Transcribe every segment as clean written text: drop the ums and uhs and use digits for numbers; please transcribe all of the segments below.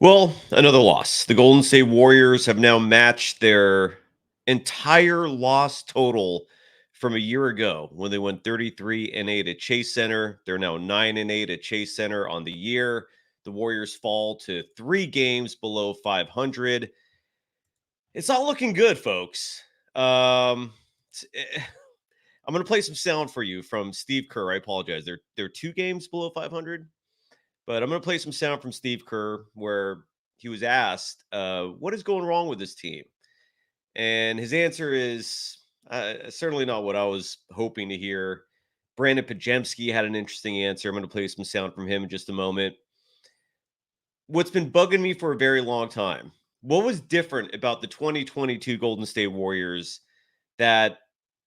Well, another loss. The Golden State Warriors have now matched their entire loss total from a year ago when they went 33-8 at Chase Center. They're now 9-8 at Chase Center on the year. The Warriors fall to 3 games below 500. It's not looking good, folks. I'm going to play some sound for you from Steve Kerr. I apologize. They're 2 games below 500. But I'm going to play some sound from Steve Kerr where he was asked, what is going wrong with this team? And his answer is certainly not what I was hoping to hear. Brandon Pajemski had an interesting answer. I'm going to play some sound from him in just a moment. What's been bugging me for a very long time, what was different about the 2022 Golden State Warriors that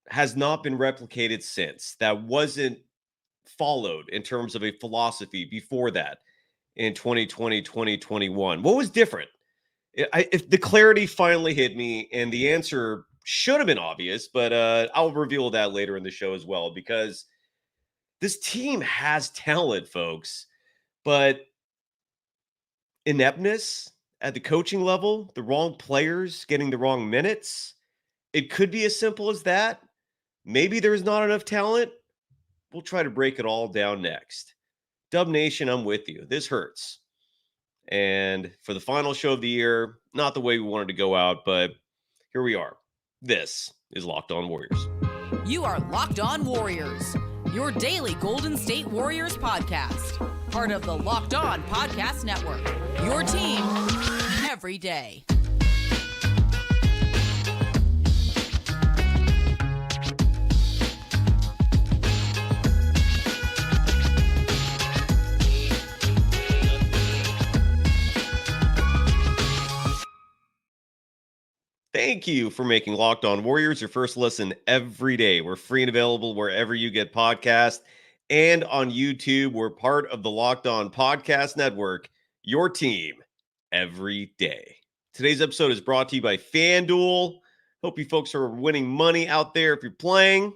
has not been replicated since, that wasn't followed in terms of a philosophy before that in 2020, 2021? What was different? If the clarity finally hit me, and the answer should have been obvious, but I'll reveal that later in the show as well, because this team has talent, folks, but ineptness at the coaching level, the wrong players getting the wrong minutes. It could be as simple as that. Maybe there's not enough talent. We'll try to break it all down next. Dub Nation, I'm with you. This hurts. And for the final show of the year, not the way we wanted to go out, but here we are. This is Locked On Warriors. You are Locked On Warriors, your daily Golden State Warriors podcast. Part of the Locked On Podcast Network, your team every day. Thank you for making Locked On Warriors your first listen every day. We're free and available wherever you get podcasts and on YouTube. We're part of the Locked On Podcast Network, your team every day. Today's episode is brought to you by FanDuel. Hope you folks are winning money out there if you're playing.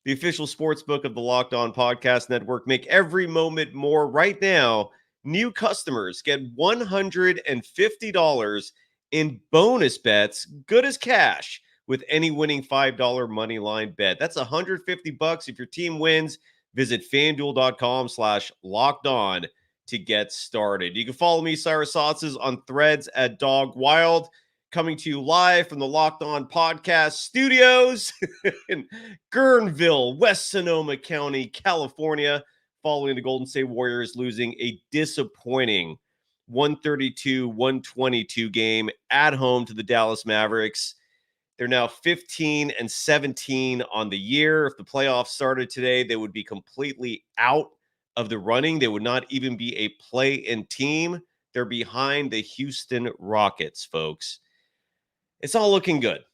The official sports book of the Locked On Podcast Network. Make every moment more. Right now, new customers get $150 in bonus bets, good as cash, with any winning $5 money line bet. That's $150 if your team wins. Visit FanDuel.com/LockedOn to get started. You can follow me, Cyrus Saatsaz, on Threads at Dog Wild, coming to you live from the Locked On Podcast studios in Guerneville, West Sonoma County, California, following the Golden State Warriors losing a disappointing 132-122 game at home to the Dallas Mavericks. They're now 15-17 on the year. If the playoffs started today, they would be completely out of the running. They would not even be a play-in team. They're behind the Houston Rockets, folks. It's all looking good.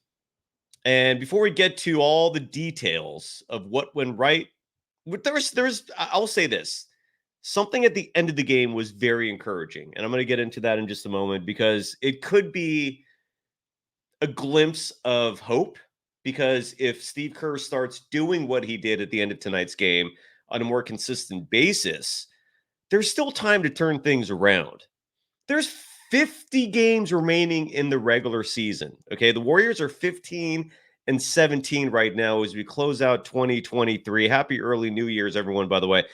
And before we get to all the details of what went right, I'll say this. Something at the end of the game was very encouraging, and I'm going to get into that in just a moment, because it could be a glimpse of hope, because if Steve Kerr starts doing what he did at the end of tonight's game on a more consistent basis, there's still time to turn things around. There's 50 games remaining in the regular season, okay? The Warriors are 15-17 right now as we close out 2023. Happy early New Year's, everyone, by the way.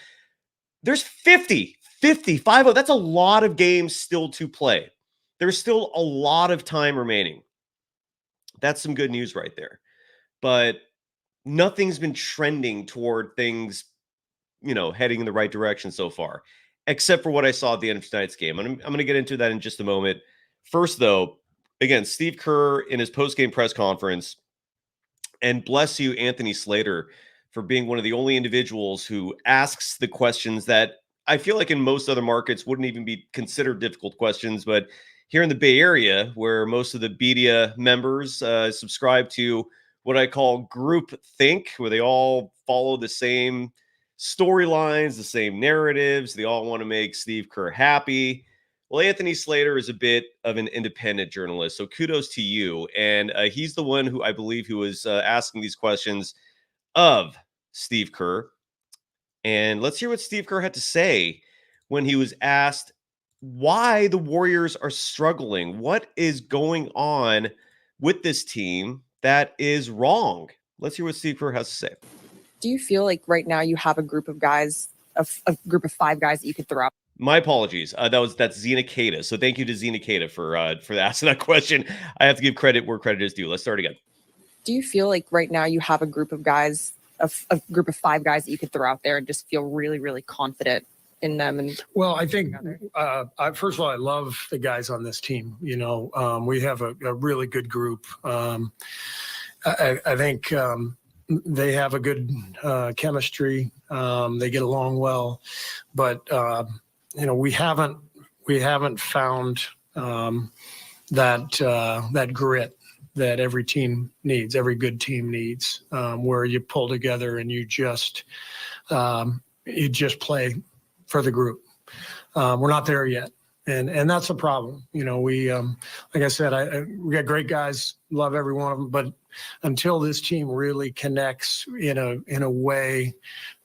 There's 50. That's a lot of games still to play. There's still a lot of time remaining. That's some good news right there. But nothing's been trending toward things, heading in the right direction so far, except for what I saw at the end of tonight's game. And I'm going to get into that in just a moment. First, though, again, Steve Kerr in his postgame press conference, and bless you, Anthony Slater, for being one of the only individuals who asks the questions that I feel like in most other markets wouldn't even be considered difficult questions. But here in the Bay Area, where most of the media members subscribe to what I call group think, where they all follow the same storylines, the same narratives, they all want to make Steve Kerr happy. Well, Anthony Slater is a bit of an independent journalist, so kudos to you. And he's the one who I believe who was asking these questions of Steve Kerr. And let's hear what Steve Kerr had to say when he was asked why the Warriors are struggling. What is going on with this team that is wrong? Let's hear what Steve Kerr has to say. Do you feel like right now you have a group of guys, a group of 5 guys that you could throw out? My apologies. That's Zena Kata. So thank you to Zena Kata for asking that question. I have to give credit where credit is due. Let's start again. Do you feel like right now you have a group of guys, a group of 5 guys that you could throw out there and just feel really, really confident in them? And well, I think first of all, I love the guys on this team. You know, we have a really good group. I think they have a good chemistry. They get along well, but you know, we haven't found that grit that every team needs, every good team needs, where you pull together and you just play for the group. We're not there yet. And that's a problem. You know, we, like I said, we got great guys, love every one of them, but until this team really connects in a way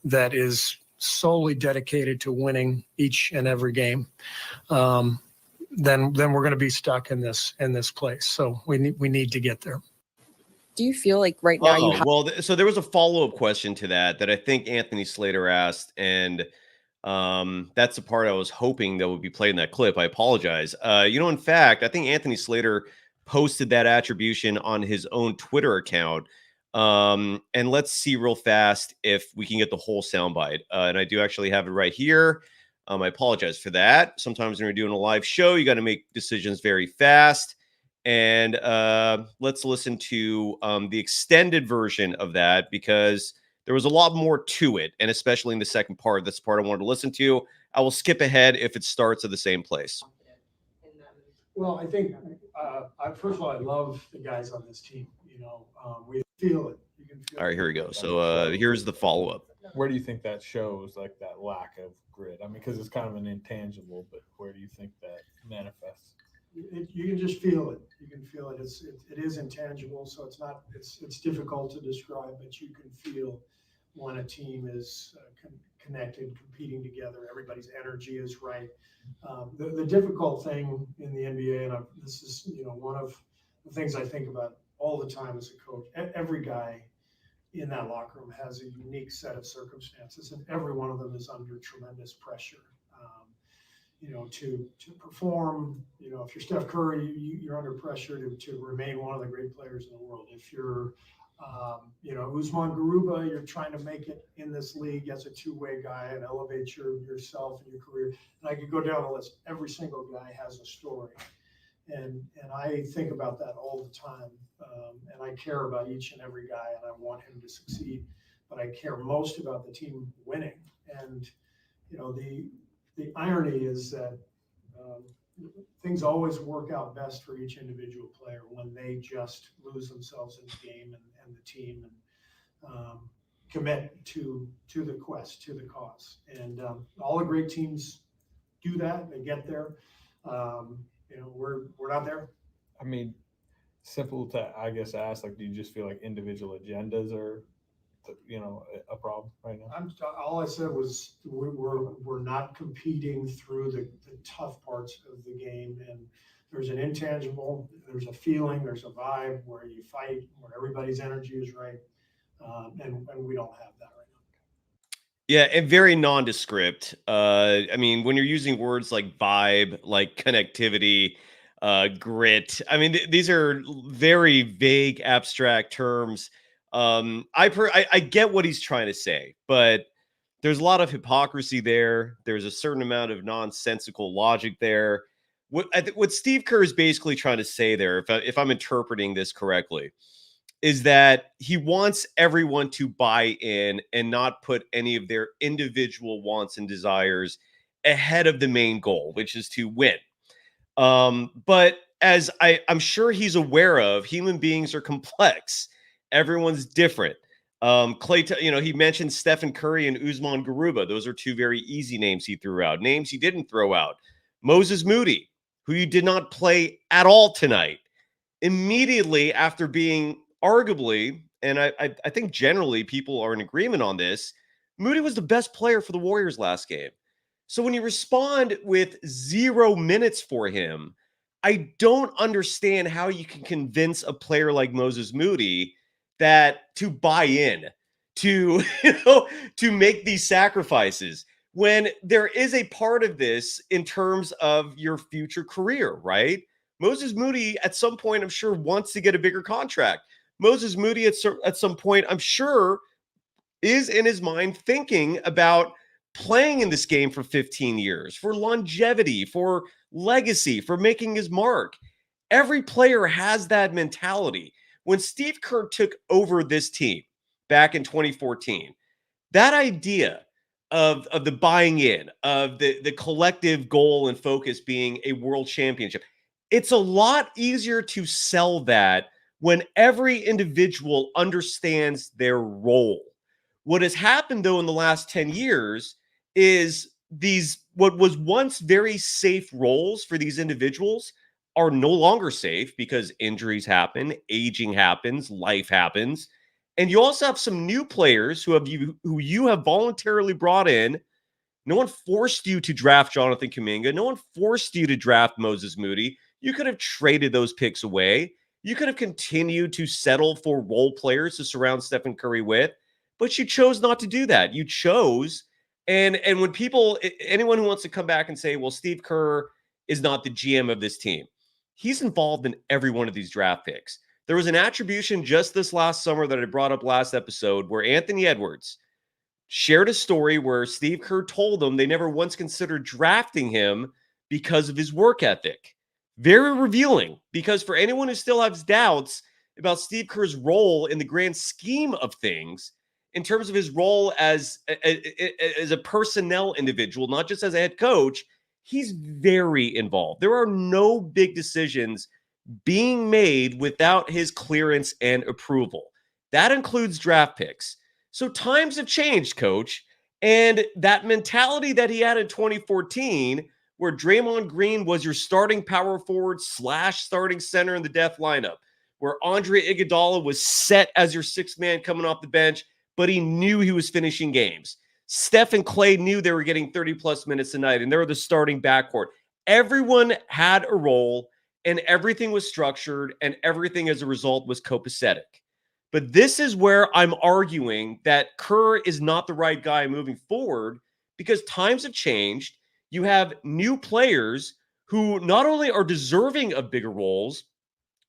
that is solely dedicated to winning each and every game, then we're going to be stuck in this place. So we need to get there. Do you feel like right now you have? Well, so there was a follow-up question to that I think Anthony Slater asked, and that's the part I was hoping that would be played in that clip. I apologize. You know, in fact, I think Anthony Slater posted that attribution on his own Twitter account. And let's see real fast if we can get the whole soundbite. And I do actually have it right here. I apologize for that. Sometimes when you're doing a live show, you got to make decisions very fast. And let's listen to the extended version of that, because there was a lot more to it, and especially in the second part. That's the part I wanted to listen to. I will skip ahead if it starts at the same place. Well, I think, first of all, I love the guys on this team. You know, we feel it. You can feel All right, here we go. So here's the follow-up. Where do you think that shows, like, that lack of grit? I mean, because it's kind of an intangible, but where do you think that manifests? You can just feel it. You can feel it. It is intangible, so it's difficult to describe, but you can feel when a team is connected, competing together. Everybody's energy is right. The difficult thing in the NBA, and this is, you know, one of the things I think about all the time as a coach. Every guy in that locker room has a unique set of circumstances, and every one of them is under tremendous pressure. You know, to perform. You know, if you're Steph Curry, you're under pressure to remain one of the great players in the world. If you're, you know, Usman Garuba, you're trying to make it in this league as a two-way guy and elevate yourself and your career. And I could go down the list. Every single guy has a story, and I think about that all the time. And I care about each and every guy, and I want him to succeed. But I care most about the team winning. And you know, the irony is that things always work out best for each individual player when they just lose themselves in the game and the team, and commit to the quest, to the cause. And all the great teams do that. They get there. You know, we're not there. I mean, simple to, I guess, ask, like, do you just feel like individual agendas are, you know, a problem right now? All I said was we're not competing through the tough parts of the game, and there's an intangible, there's a feeling, there's a vibe where you fight, where everybody's energy is right, and we don't have that right now. Yeah, and very nondescript. I mean, when you're using words like vibe, like connectivity, grit, I mean, these are very vague, abstract terms. I get what he's trying to say, but there's a lot of hypocrisy there. There's a certain amount of nonsensical logic there. What Steve Kerr is basically trying to say there, if I'm interpreting this correctly, is that he wants everyone to buy in and not put any of their individual wants and desires ahead of the main goal, which is to win. But as I'm sure he's aware of, human beings are complex. Everyone's different. Klay, you know, he mentioned Stephen Curry and Usman Garuba. Those are two very easy names he threw out. Names he didn't throw out: Moses Moody, who you did not play at all tonight. Immediately after being arguably, and I think generally people are in agreement on this, Moody was the best player for the Warriors last game. So when you respond with 0 minutes for him, I don't understand how you can convince a player like Moses Moody that to buy in, to to make these sacrifices when there is a part of this in terms of your future career, right? Moses Moody at some point, I'm sure, wants to get a bigger contract. Moses Moody at some point, I'm sure, is in his mind thinking about playing in this game for 15 years, for longevity, for legacy, for making his mark. Every player has that mentality. When Steve Kerr took over this team back in 2014, that idea of the buying in, of the collective goal and focus being a world championship, it's a lot easier to sell that when every individual understands their role. What has happened, though, in the last 10 years is these, what was once very safe roles for these individuals are no longer safe because injuries happen, aging happens, life happens. And you also have some new players who you have voluntarily brought in. No one forced you to draft Jonathan Kuminga. No one forced you to draft Moses Moody. You could have traded those picks away. You could have continued to settle for role players to surround Stephen Curry with, but you chose not to do that. You chose, and when people, anyone who wants to come back and say, well, Steve Kerr is not the GM of this team, he's involved in every one of these draft picks. There was an attribution just this last summer that I brought up last episode where Anthony Edwards shared a story where Steve Kerr told them they never once considered drafting him because of his work ethic. Very revealing, because for anyone who still has doubts about Steve Kerr's role in the grand scheme of things, in terms of his role as a personnel individual, not just as a head coach, he's very involved. There are no big decisions being made without his clearance and approval. That includes draft picks. So times have changed, coach. And that mentality that he had in 2014, where Draymond Green was your starting power forward / starting center in the death lineup, where Andre Iguodala was set as your sixth man coming off the bench, but he knew he was finishing games. Steph and Klay knew they were getting 30-plus minutes a night, and they were the starting backcourt. Everyone had a role, and everything was structured, and everything as a result was copacetic. But this is where I'm arguing that Kerr is not the right guy moving forward because times have changed. You have new players who not only are deserving of bigger roles,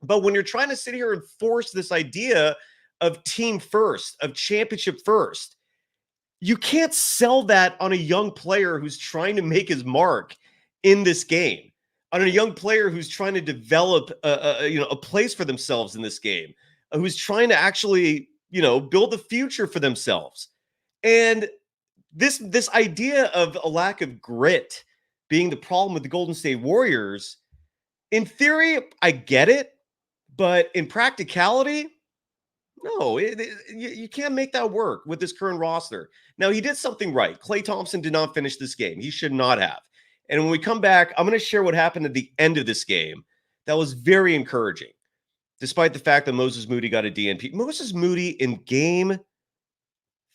but when you're trying to sit here and force this idea of team first, of championship first, you can't sell that on a young player who's trying to make his mark in this game, on a young player who's trying to develop a place for themselves in this game, who's trying to actually, build a future for themselves. And this idea of a lack of grit being the problem with the Golden State Warriors, in theory, I get it, but in practicality, no, you can't make that work with this current roster. Now, he did something right. Klay Thompson did not finish this game. He should not have. And when we come back, I'm going to share what happened at the end of this game that was very encouraging, despite the fact that Moses Moody got a DNP. Moses Moody in game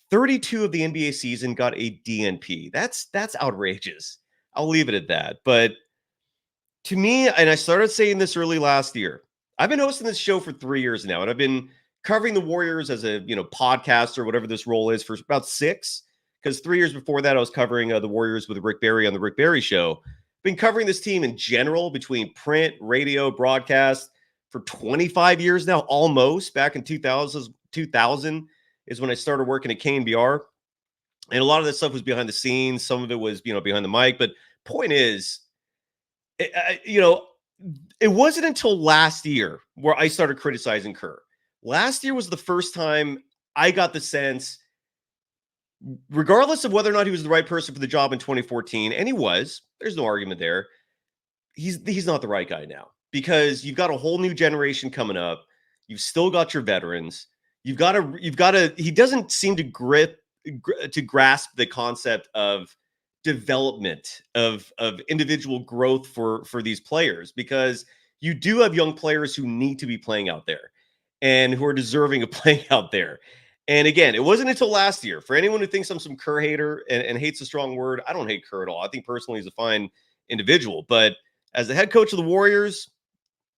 32 of the NBA season got a DNP. That's outrageous. I'll leave it at that. But to me, and I started saying this early last year, I've been hosting this show for 3 years now, and I've been covering the Warriors as a podcast or whatever this role is for about 6. Because 3 years before that, I was covering the Warriors with Rick Barry on the Rick Barry Show. Been covering this team in general between print, radio, broadcast for 25 years now, almost. Back in 2000 is when I started working at KNBR. And a lot of this stuff was behind the scenes. Some of it was, behind the mic. But point is, it wasn't until last year where I started criticizing Kerr. Last year was the first time I got the sense, regardless of whether or not he was the right person for the job in 2014, and he was, there's no argument there, he's not the right guy now, because you've got a whole new generation coming up. You've still got your veterans. You've got to, he doesn't seem to grasp the concept of development, of individual growth for these players, because you do have young players who need to be playing out there and who are deserving of playing out there. And again, it wasn't until last year. For anyone who thinks I'm some Kerr hater and hates a strong word, I don't hate Kerr at all. I think personally he's a fine individual. But as the head coach of the Warriors,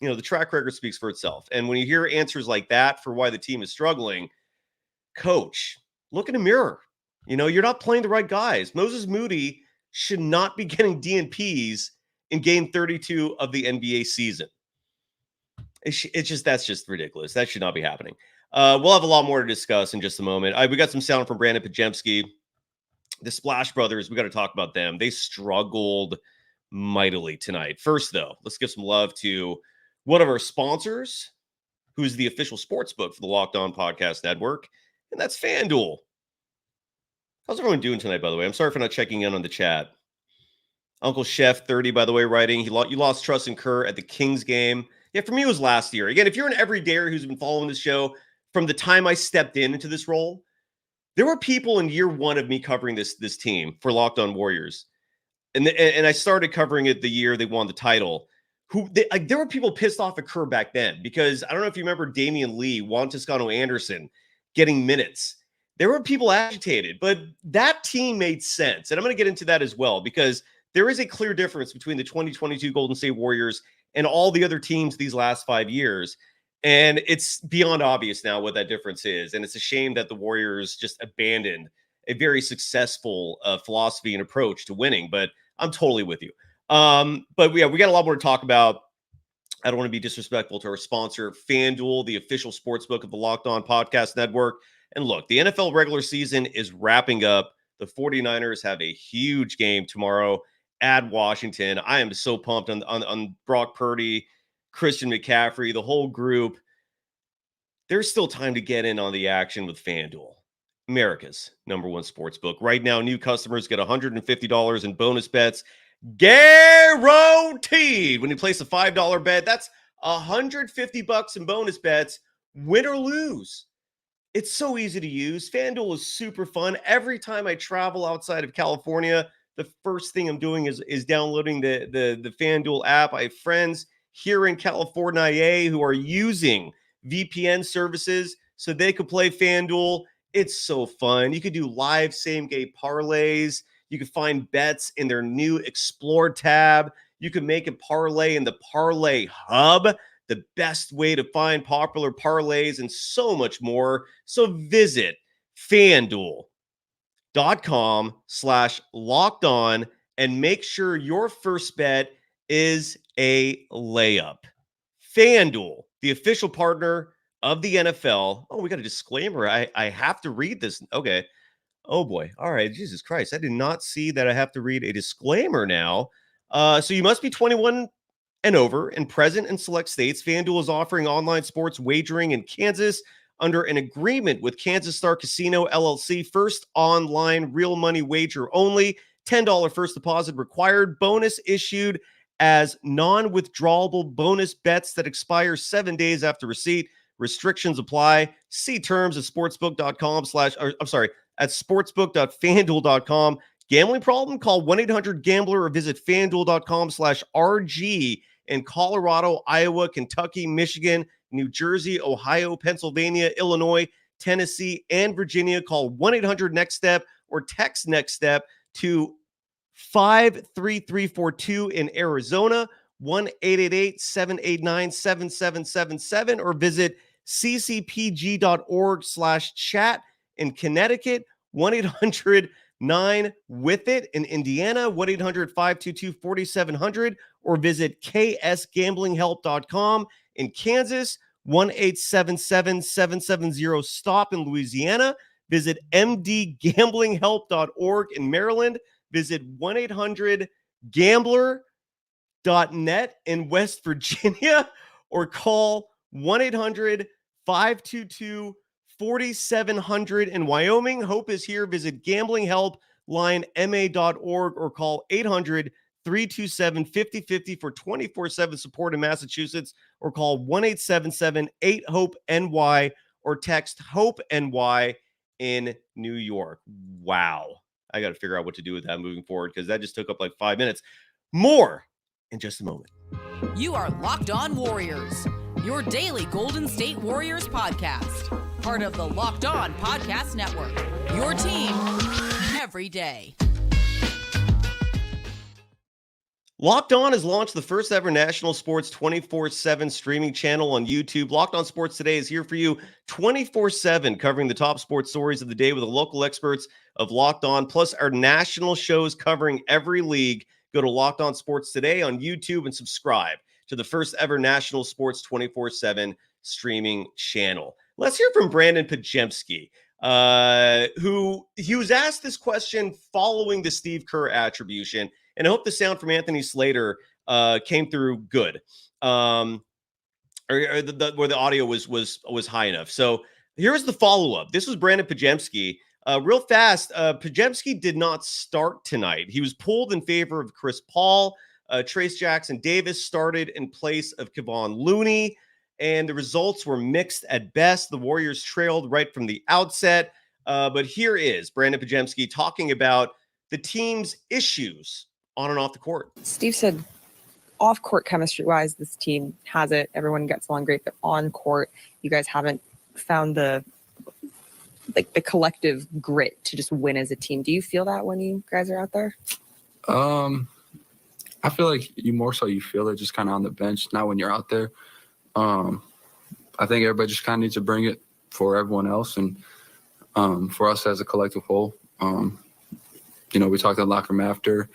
the track record speaks for itself. And when you hear answers like that for why the team is struggling, coach, look in the mirror. You're not playing the right guys. Moses Moody should not be getting DNPs in game 32 of the NBA season. That's just ridiculous. That should not be happening. We'll have a lot more to discuss in just a moment. We got some sound from Brandon Pajemski. The Splash Brothers, we got to talk about them. They struggled mightily tonight. First, though, let's give some love to one of our sponsors, who's the official sports book for the Locked On Podcast Network, and that's FanDuel. How's everyone doing tonight, by the way? I'm sorry for not checking in on the chat. Uncle Chef 30, by the way, writing, you lost trust in Kerr at the Kings game. Yeah, for me, it was last year. Again, if you're an everydayer who's been following this show from the time I stepped into this role, there were people in year one of me covering this team for Locked On Warriors. And I started covering it the year they won the title. There were people pissed off at Kerr back then because I don't know if you remember Damian Lee, Juan Toscano Anderson getting minutes. There were people agitated, but that team made sense. And I'm going to get into that as well because there is a clear difference between the 2022 Golden State Warriors and all the other teams these last 5 years. And it's beyond obvious now what that difference is. And it's a shame that the Warriors just abandoned a very successful philosophy and approach to winning. But I'm totally with you. But we got a lot more to talk about. I don't want to be disrespectful to our sponsor, FanDuel, the official sportsbook of the Locked On Podcast Network. And look, the NFL regular season is wrapping up. The 49ers have a huge game tomorrow at Washington. I am so pumped on Brock Purdy, Christian McCaffrey, the whole group. There's still time to get in on the action with FanDuel, America's #1 sportsbook. Right now, new customers get $150 in bonus bets guaranteed. When you place a $5 bet, that's $150 in bonus bets, win or lose. It's so easy to use. FanDuel is super fun. Every time I travel outside of California, the first thing I'm doing is downloading the FanDuel app. I have friends here in California who are using VPN services so they could play FanDuel. It's so fun. You could do live same-game parlays. You can find bets in their new Explore tab. You can make a parlay in the Parlay Hub, the best way to find popular parlays, and so much more. So visit FanDuel.com/lockedon and make sure your first bet is a layup. FanDuel, the official partner of the NFL. Oh, we got a disclaimer. I have to read this. Okay. Oh boy. All right. Jesus Christ. I did not see that I have to read a disclaimer now. So you must be 21 and over and present in select states. FanDuel is offering online sports wagering in Kansas under an agreement with Kansas Star Casino LLC. First online real money wager only. $10 first deposit required. Bonus issued as non-withdrawable bonus bets that expire 7 days after receipt. Restrictions apply. See terms at sportsbook.fanduel.com. Gambling problem? Call 1-800-GAMBLER or visit fanduel.com/RG in Colorado, Iowa, Kentucky, Michigan, New Jersey, Ohio, Pennsylvania, Illinois, Tennessee, and Virginia. Call 1-800-NEXT-STEP or text NEXT STEP to 53342 in Arizona, 1-888-789-7777, or visit ccpg.org/chat in Connecticut, 1-800-9-WITH-IT in Indiana, 1-800-522-4700, or visit ksgamblinghelp.com in Kansas, 1-877-770-STOP in Louisiana. Visit mdgamblinghelp.org in Maryland. Visit 1-800-GAMBLER.net in West Virginia, or call 1-800-522-4700 in Wyoming. Hope is here. Visit gamblinghelplinema.org or call 800-327-5050 for 24/7 support in Massachusetts, or call 1-877-8-HOPE-NY or text HOPE-NY in New York. Wow. I got to figure out what to do with that moving forward because that just took up like 5 minutes. More in just a moment. You are Locked On Warriors, your daily Golden State Warriors podcast. part of the Locked On Podcast Network, your team every day. Locked On has launched the first ever national sports 24/7 streaming channel on YouTube. Locked On Sports Today is here for you 24/7, covering the top sports stories of the day with the local experts of Locked On, plus our national shows covering every league. Go to Locked On Sports Today on YouTube and subscribe to the first ever national sports 24/7 streaming channel. Let's hear from Brandon Podziemski, who he was asked this question following the Steve Kerr attribution. And I hope the sound from Anthony Slater came through good, or where the audio was high enough. So here's the follow-up. This was Brandon Podziemski. Real fast, Podziemski did not start tonight. He was pulled in favor of Chris Paul. Trayce Jackson-Davis started in place of Kevon Looney, and the results were mixed at best. The Warriors trailed right from the outset. But here is Brandon Podziemski talking about the team's issues on and off the court. Steve said off court chemistry wise, this team has it. Everyone gets along great, but on court, you guys haven't found the collective grit to just win as a team. Do you feel that when you guys are out there? I feel like you feel it just kind of on the bench, not when you're out there. I think everybody just kind of needs to bring it for everyone else and for us as a collective whole. We talked in the locker room after.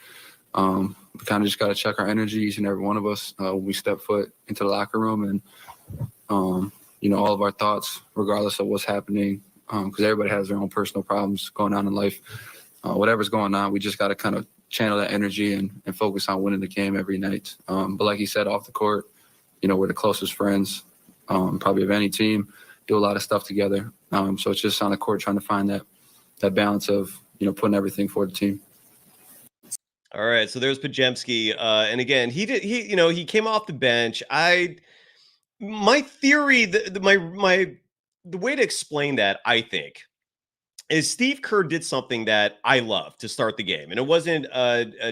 We kind of just got to check our energy, each and every one of us, when we step foot into the locker room, and all of our thoughts, regardless of what's happening, because everybody has their own personal problems going on in life. Whatever's going on, we just got to kind of channel that energy and focus on winning the game every night. But like you said, off the court, we're the closest friends, probably of any team, do a lot of stuff together. So it's just on the court trying to find that balance of, putting everything for the team. All right, so there's Podziemski, and again, he came off the bench. My theory, the way to explain that, I think, is Steve Kerr did something that I love to start the game, and it wasn't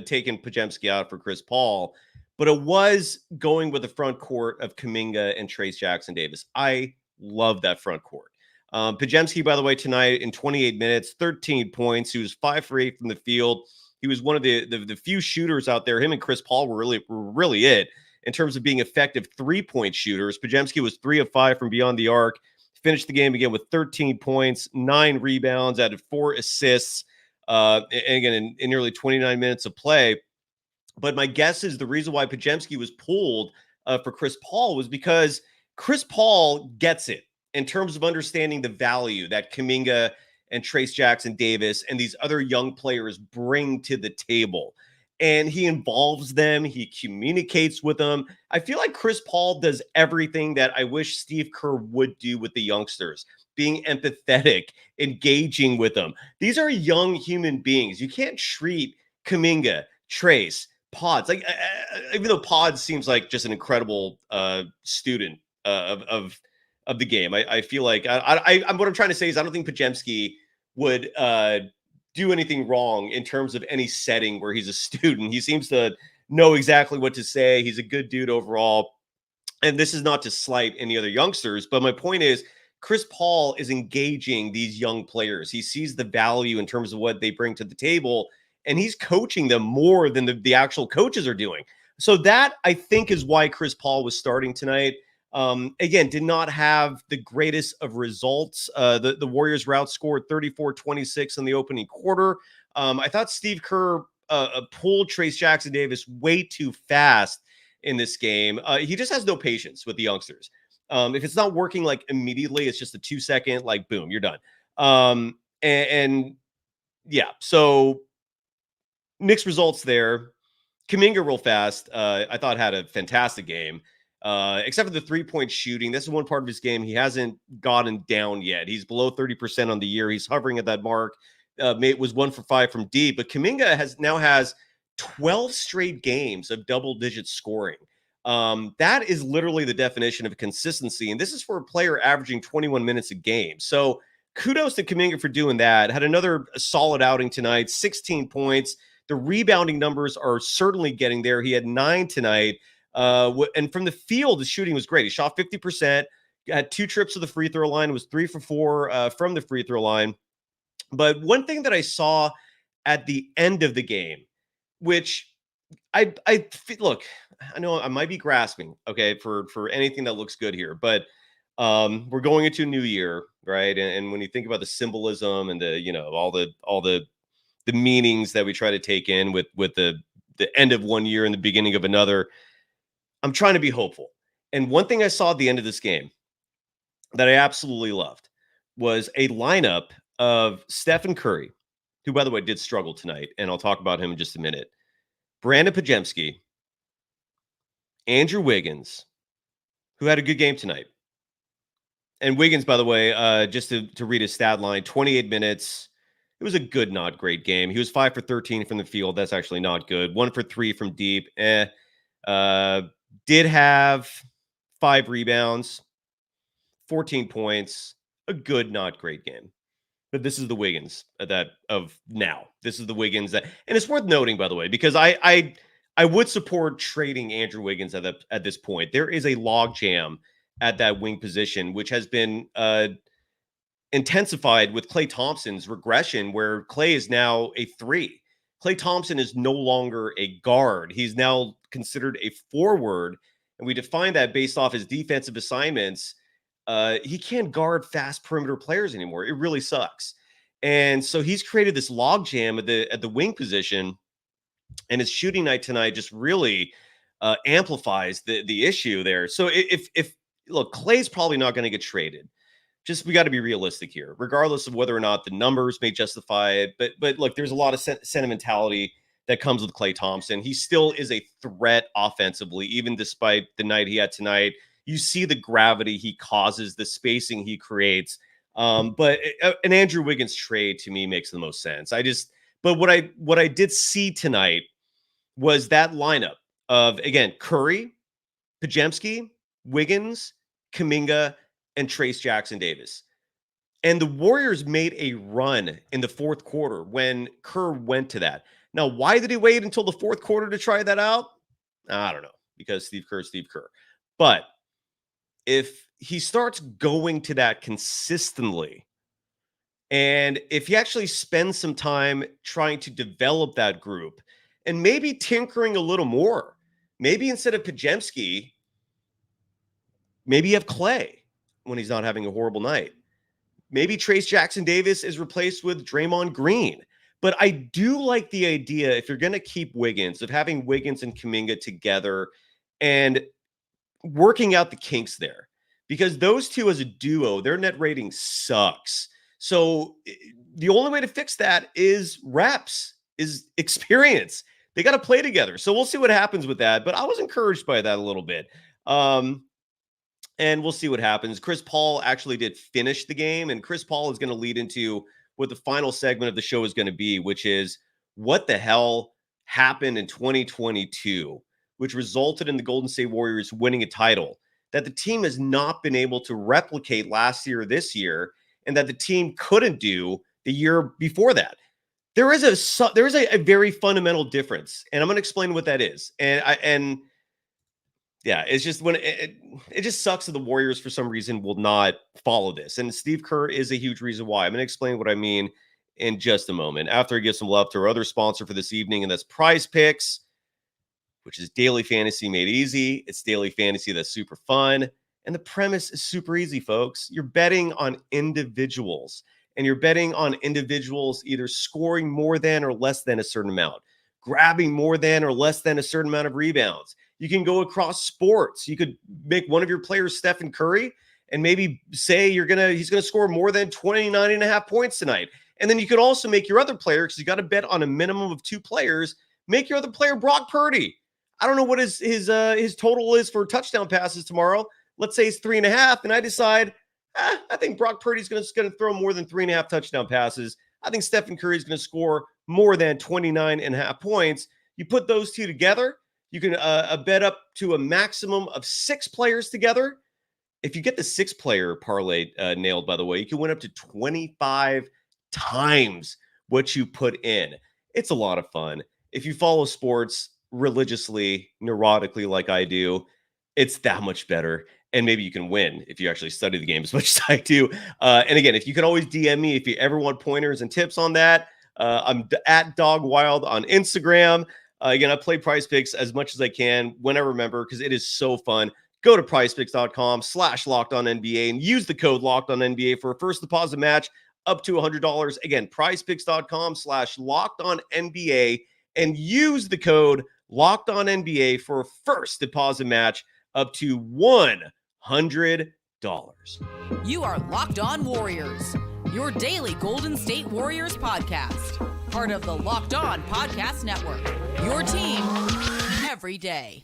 taking Podziemski out for Chris Paul, but it was going with the front court of Kuminga and Trayce Jackson-Davis. I love that front court. Podziemski, by the way, tonight in 28 minutes, 13 points. He was 5 for 8 from the field. He was one of the few shooters out there. Him and Chris Paul were really it in terms of being effective 3-point shooters. Podziemski was 3 of 5 from beyond the arc. Finished the game again with 13 points, 9 rebounds, added 4 assists, and again in nearly 29 minutes of play. But my guess is the reason why Podziemski was pulled for Chris Paul was because Chris Paul gets it in terms of understanding the value that Kuminga and Trayce Jackson-Davis and these other young players bring to the table. And he involves them. He communicates with them. I feel like Chris Paul does everything that I wish Steve Kerr would do with the youngsters, being empathetic, engaging with them. These are young human beings. You can't treat Kuminga, Trayce, Pods, even though Pods seems like just an incredible student of the game. I feel like what I'm trying to say is I don't think Podziemski would do anything wrong in terms of any setting where he's a student. He seems to know exactly what to say. He's a good dude overall. And this is not to slight any other youngsters, but my point is Chris Paul is engaging these young players. He sees the value in terms of what they bring to the table, and he's coaching them more than the actual coaches are doing. So that, I think, is why Chris Paul was starting tonight. Again, did not have the greatest of results. The Warriors were outscored 34-26 in the opening quarter. I thought Steve Kerr pulled Trayce Jackson-Davis way too fast in this game. He just has no patience with the youngsters. If it's not working like immediately, it's just a 2-second, like, boom, you're done. And yeah, so mixed results there. Kuminga real fast, I thought had a fantastic game. Except for the 3-point shooting. This is one part of his game he hasn't gotten down yet. He's below 30% on the year. He's hovering at that mark. Was 1 for 5 from deep, but Kuminga has 12 straight games of double-digit scoring. That is literally the definition of consistency, and this is for a player averaging 21 minutes a game. So kudos to Kuminga for doing that. Had another solid outing tonight, 16 points. The rebounding numbers are certainly getting there. He had 9 tonight. And from the field, the shooting was great. He shot 50%, Had 2 trips to the free throw line, was 3 for 4 from the free throw line. But one thing that I saw at the end of the game, which look, I know I might be grasping, okay, for anything that looks good here, but we're going into a new year, right? And when you think about the symbolism and the, all the meanings that we try to take in with the end of one year and the beginning of another, I'm trying to be hopeful. And one thing I saw at the end of this game that I absolutely loved was a lineup of Stephen Curry, who, by the way, did struggle tonight, and I'll talk about him in just a minute. Brandon Podziemski, Andrew Wiggins, who had a good game tonight. And Wiggins, by the way, just to read his stat line, 28 minutes. It was a good, not great game. He was 5 for 13 from the field. That's actually not good. 1 for 3 from deep. Did have 5 rebounds, 14 points. A good, not great game. But this is the Wiggins of now. This is the Wiggins that, and it's worth noting, by the way, because I would support trading Andrew Wiggins at this point. There is a logjam at that wing position, which has been intensified with Klay Thompson's regression, where Klay is now a 3. Klay Thompson is no longer a guard. He's now considered a forward, and we define that based off his defensive assignments. He can't guard fast perimeter players anymore. It really sucks. And so he's created this logjam at the wing position, and his shooting night tonight just really amplifies the issue there. So if look, Klay's probably not going to get traded. Just, we got to be realistic here, regardless of whether or not the numbers may justify it. But look, there's a lot of sentimentality that comes with Klay Thompson. He still is a threat offensively, even despite the night he had tonight. You see the gravity he causes, the spacing he creates. But an Andrew Wiggins trade to me makes the most sense. But what I did see tonight was that lineup of, again, Curry, Podziemski, Wiggins, Kuminga, and Trayce Jackson-Davis. And the Warriors made a run in the fourth quarter when Kerr went to that. Now, why did he wait until the fourth quarter to try that out? I don't know, because Steve Kerr. But if he starts going to that consistently, and if he actually spends some time trying to develop that group and maybe tinkering a little more, maybe instead of Podziemski, maybe you have Klay when he's not having a horrible night. Maybe Trayce Jackson-Davis is replaced with Draymond Green. But I do like the idea, if you're going to keep Wiggins, of having Wiggins and Kuminga together and working out the kinks there. Because those two as a duo, their net rating sucks. So the only way to fix that is reps, is experience. They got to play together. So we'll see what happens with that. But I was encouraged by that a little bit. And we'll see what happens. Chris Paul actually did finish the game, and Chris Paul is going to lead into what the final segment of the show is going to be, which is what the hell happened in 2022, which resulted in the Golden State Warriors winning a title that the team has not been able to replicate last year or this year, and that the team couldn't do the year before that. There is a very fundamental difference, and I'm going to explain what that is. Yeah, it's just when it just sucks that the Warriors, for some reason, will not follow this. And Steve Kerr is a huge reason why. I'm going to explain what I mean in just a moment, after I give some love to our other sponsor for this evening, and that's Prize Picks, which is daily fantasy made easy. It's daily fantasy that's super fun. And the premise is super easy, folks. You're betting on individuals, and you're betting on individuals either scoring more than or less than a certain amount, grabbing more than or less than a certain amount of rebounds. You can go across sports. You could make one of your players Stephen Curry and maybe say he's going to score more than 29.5 points tonight. And then you could also make your other player, because you got to bet on a minimum of 2 players, make your other player Brock Purdy. I don't know what his total is for touchdown passes tomorrow. Let's say it's 3.5, and I decide, I think Brock Purdy's going to throw more than 3.5 touchdown passes. I think Stephen Curry's going to score more than 29.5 points. You put those two together, you can bet up to a maximum of 6 players together. If you get the 6-player parlay nailed, by the way, you can win up to 25 times what you put in. It's a lot of fun. If you follow sports religiously, neurotically like I do, it's that much better. And maybe you can win if you actually study the game as much as I do. And again, if you could always DM me if you ever want pointers and tips on that. I'm at Dog Wild on Instagram. Again, I play Prize Picks as much as I can when I remember because it is so fun. Go to prizepicks.com/LockedOnNBA and use the code LockedOnNBA for a first deposit match up to $100. Again, prizepicks.com/LockedOnNBA and use the code LockedOnNBA for a first deposit match up to $100. You are Locked On Warriors, your daily Golden State Warriors podcast. Part of the Locked On Podcast Network, your team every day.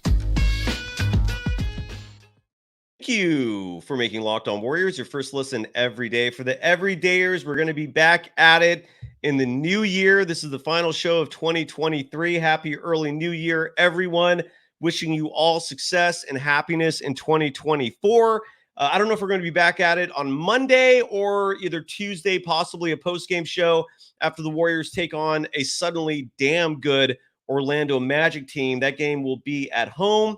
Thank you for making Locked On Warriors your first listen every day. For the everydayers, we're going to be back at it in the new year. This is the final show of 2023. Happy early new year, everyone. Wishing you all success and happiness in 2024. I don't know if we're going to be back at it on Monday or either Tuesday, possibly a post-game show after the Warriors take on a suddenly damn good Orlando Magic team. That game will be at home.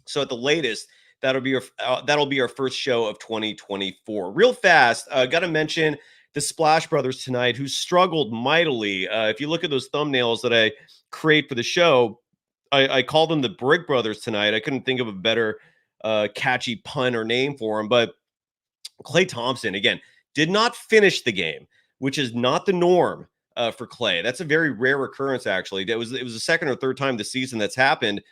So at the latest, that'll be our first show of 2024. Real fast, got to mention the Splash Brothers tonight, who struggled mightily. If you look at those thumbnails that I create for the show, I call them the Brick Brothers tonight. I couldn't think of a better catchy pun or name for them. But Klay Thompson, again, did not finish the game, which is not the norm for Klay. That's a very rare occurrence, actually. It was the second or third time this season that's happened.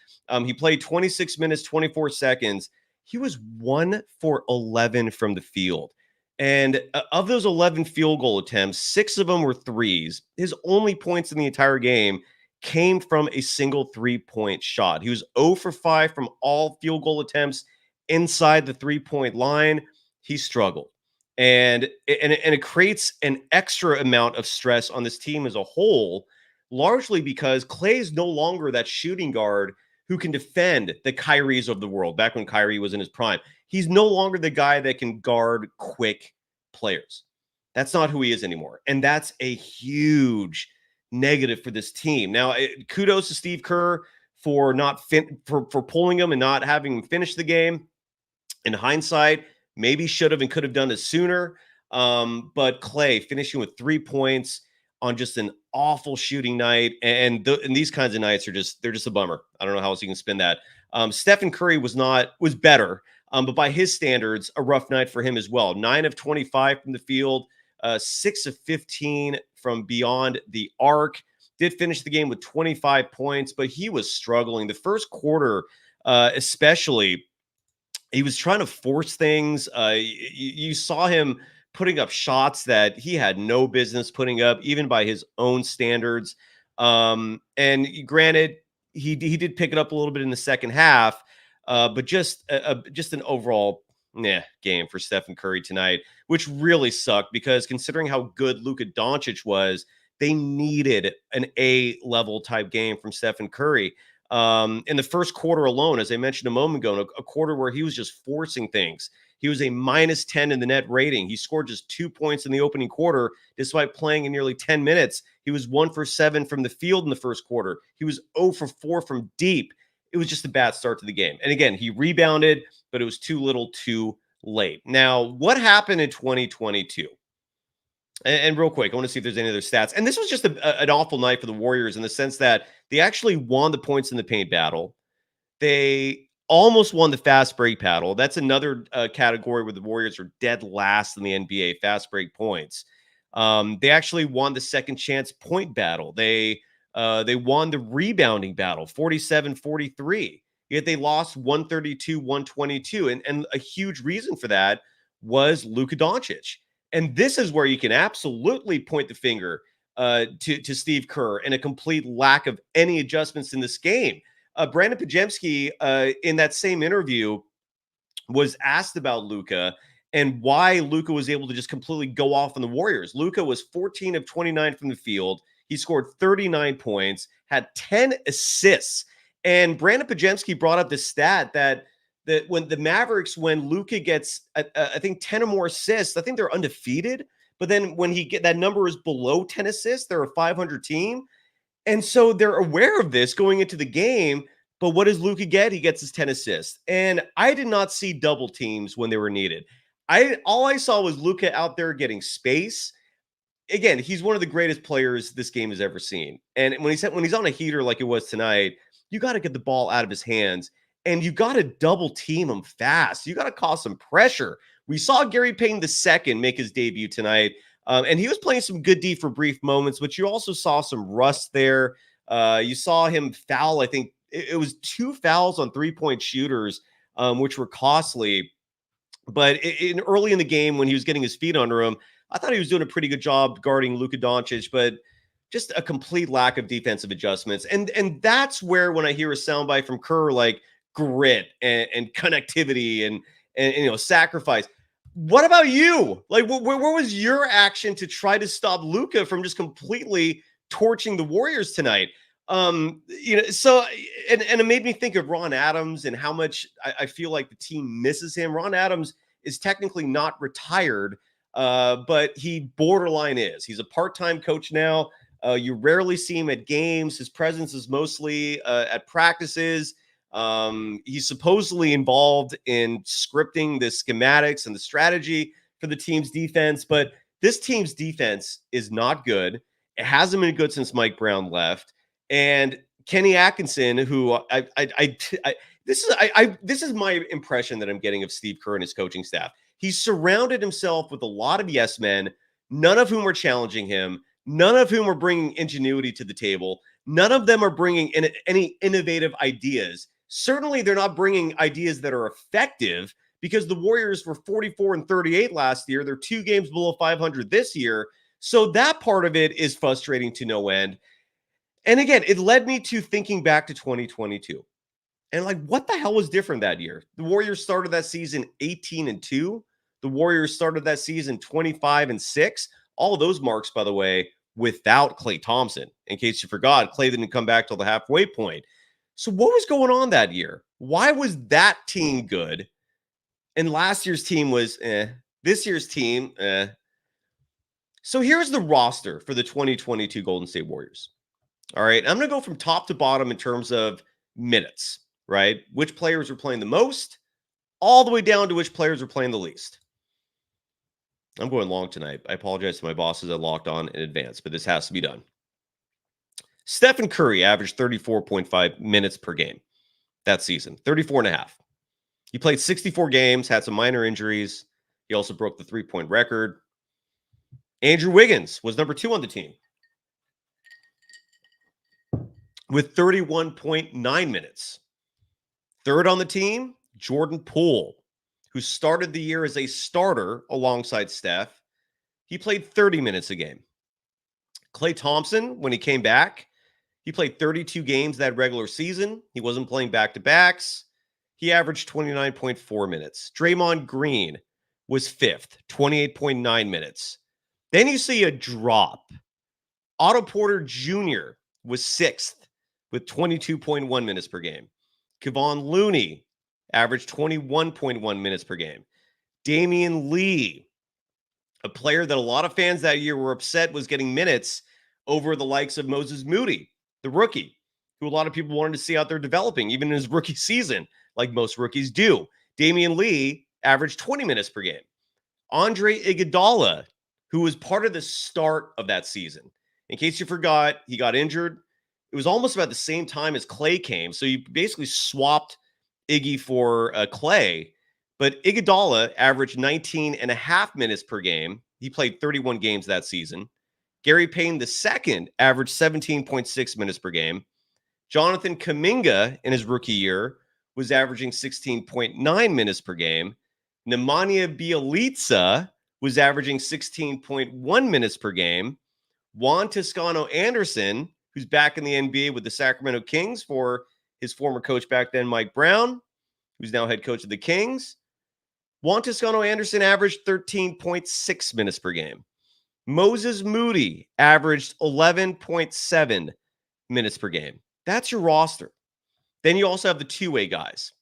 He played 26 minutes, 24 seconds. He was 1 for 11 from the field. And of those 11 field goal attempts, 6 of them were threes. His only points in the entire game came from a single three-point shot. He was 0 for 5 from all field goal attempts inside the three-point line. He struggled. And it creates an extra amount of stress on this team as a whole, largely because Klay is no longer that shooting guard who can defend the Kyries of the world back when Kyrie was in his prime. He's no longer the guy that can guard quick players. That's not who he is anymore. And that's a huge negative for this team. Now, kudos to Steve Kerr for not for pulling him and not having him finish the game. In hindsight, maybe should have and could have done it sooner. But Klay finishing with 3 points on just an awful shooting night, and these kinds of nights they're just a bummer. I don't know how else you can spin that. Stephen Curry was better, but by his standards, a rough night for him as well. 9 of 25 from the field, 6 of 15 from beyond the arc. Did finish the game with 25 points, but he was struggling. The first quarter, especially, he was trying to force things. You saw him putting up shots that he had no business putting up, even by his own standards. And granted, he did pick it up a little bit in the second half, but just an overall game for Stephen Curry tonight, which really sucked because considering how good Luka Dončić was, they needed an A-level type game from Stephen Curry. In the first quarter alone, as I mentioned a moment ago, a quarter where he was just forcing things. He was a -10 in the net rating. He scored just 2 points in the opening quarter, despite playing in nearly 10 minutes. He was 1 for 7 from the field in the first quarter. He was 0 for 4 from deep. It was just a bad start to the game. And again, he rebounded, but it was too little too late. Now, what happened in 2022? And real quick, I want to see if there's any other stats. And this was just an awful night for the Warriors in the sense that they actually won the points in the paint battle. They almost won the fast break battle. That's another category where the Warriors are dead last in the NBA, fast break points. They actually won the second chance point battle. They won the rebounding battle, 47-43. Yet they lost 132-122. And a huge reason for that was Luka Dončić. And this is where you can absolutely point the finger to Steve Kerr and a complete lack of any adjustments in this game. Brandon Pajemski, in that same interview, was asked about Luka and why Luka was able to just completely go off on the Warriors. Luka was 14 of 29 from the field. He scored 39 points, had 10 assists. And Brandon Pajemski brought up this stat that when the Mavericks, when Luka gets, I think 10 or more assists, I think they're undefeated. But then when that number is below 10 assists, they're a 500 team. And so they're aware of this going into the game. But what does Luka get? He gets his 10 assists. And I did not see double teams when they were needed. All I saw was Luka out there getting space. Again, he's one of the greatest players this game has ever seen. And when he's on a heater like it was tonight, you got to get the ball out of his hands and you got to double team him fast. You got to cause some pressure. We saw Gary Payton II make his debut tonight, and he was playing some good D for brief moments, but you also saw some rust there. You saw him foul. I think it was 2 fouls on 3-point shooters, which were costly. But early in the game, when he was getting his feet under him, I thought he was doing a pretty good job guarding Luka Dončić, but just a complete lack of defensive adjustments. And that's where, when I hear a soundbite from Kerr, like grit and connectivity and sacrifice. What about you? Like, where was your action to try to stop Luka from just completely torching the Warriors tonight? So it made me think of Ron Adams and how much I feel like the team misses him. Ron Adams is technically not retired, but he borderline is. He's a part-time coach now. You rarely see him at games. His presence is mostly at practices. He's supposedly involved in scripting the schematics and the strategy for the team's defense, but this team's defense is not good. It hasn't been good since Mike Brown left. And Kenny Atkinson, who this is my impression that I'm getting of Steve Kerr and his coaching staff. He's surrounded himself with a lot of yes men, none of whom are challenging him, none of whom are bringing ingenuity to the table. None of them are bringing in any innovative ideas. Certainly, they're not bringing ideas that are effective, because the Warriors were 44-38 last year. They're 2 games below 500 this year. So that part of it is frustrating to no end. And again, it led me to thinking back to 2022. And like, what the hell was different that year? The Warriors started that season 18-2. The Warriors started that season 25-6. All of those marks, by the way, without Klay Thompson. In case you forgot, Klay didn't come back till the halfway point. So what was going on that year? Why was that team good? And last year's team was this year's team, So here's the roster for the 2022 Golden State Warriors. All right, I'm going to go from top to bottom in terms of minutes, right? Which players are playing the most, all the way down to which players are playing the least. I'm going long tonight. I apologize to my bosses that locked on in advance, but this has to be done. Stephen Curry averaged 34.5 minutes per game that season, 34.5. He played 64 games, had some minor injuries. He also broke the 3-point record. Andrew Wiggins was number 2 on the team with 31.9 minutes. Third on the team, Jordan Poole, who started the year as a starter alongside Steph. He played 30 minutes a game. Klay Thompson, when he came back, he played 32 games that regular season. He wasn't playing back-to-backs. He averaged 29.4 minutes. Draymond Green was 5th, 28.9 minutes. Then you see a drop. Otto Porter Jr. was 6th with 22.1 minutes per game. Kevon Looney averaged 21.1 minutes per game. Damian Lee, a player that a lot of fans that year were upset was getting minutes over the likes of Moses Moody, the rookie, who a lot of people wanted to see out there developing, even in his rookie season, like most rookies do. Damian Lee averaged 20 minutes per game. Andre Iguodala, who was part of the start of that season. In case you forgot, he got injured. It was almost about the same time as Klay came. So you basically swapped Iggy for Klay. But Iguodala averaged 19.5 minutes per game. He played 31 games that season. Gary Payton II averaged 17.6 minutes per game. Jonathan Kuminga in his rookie year was averaging 16.9 minutes per game. Nemanja Bjelica was averaging 16.1 minutes per game. Juan Toscano-Anderson, who's back in the NBA with the Sacramento Kings for his former coach back then, Mike Brown, who's now head coach of the Kings. Juan Toscano-Anderson averaged 13.6 minutes per game. Moses Moody averaged 11.7 minutes per game. That's your roster. Then you also have the two-way guys.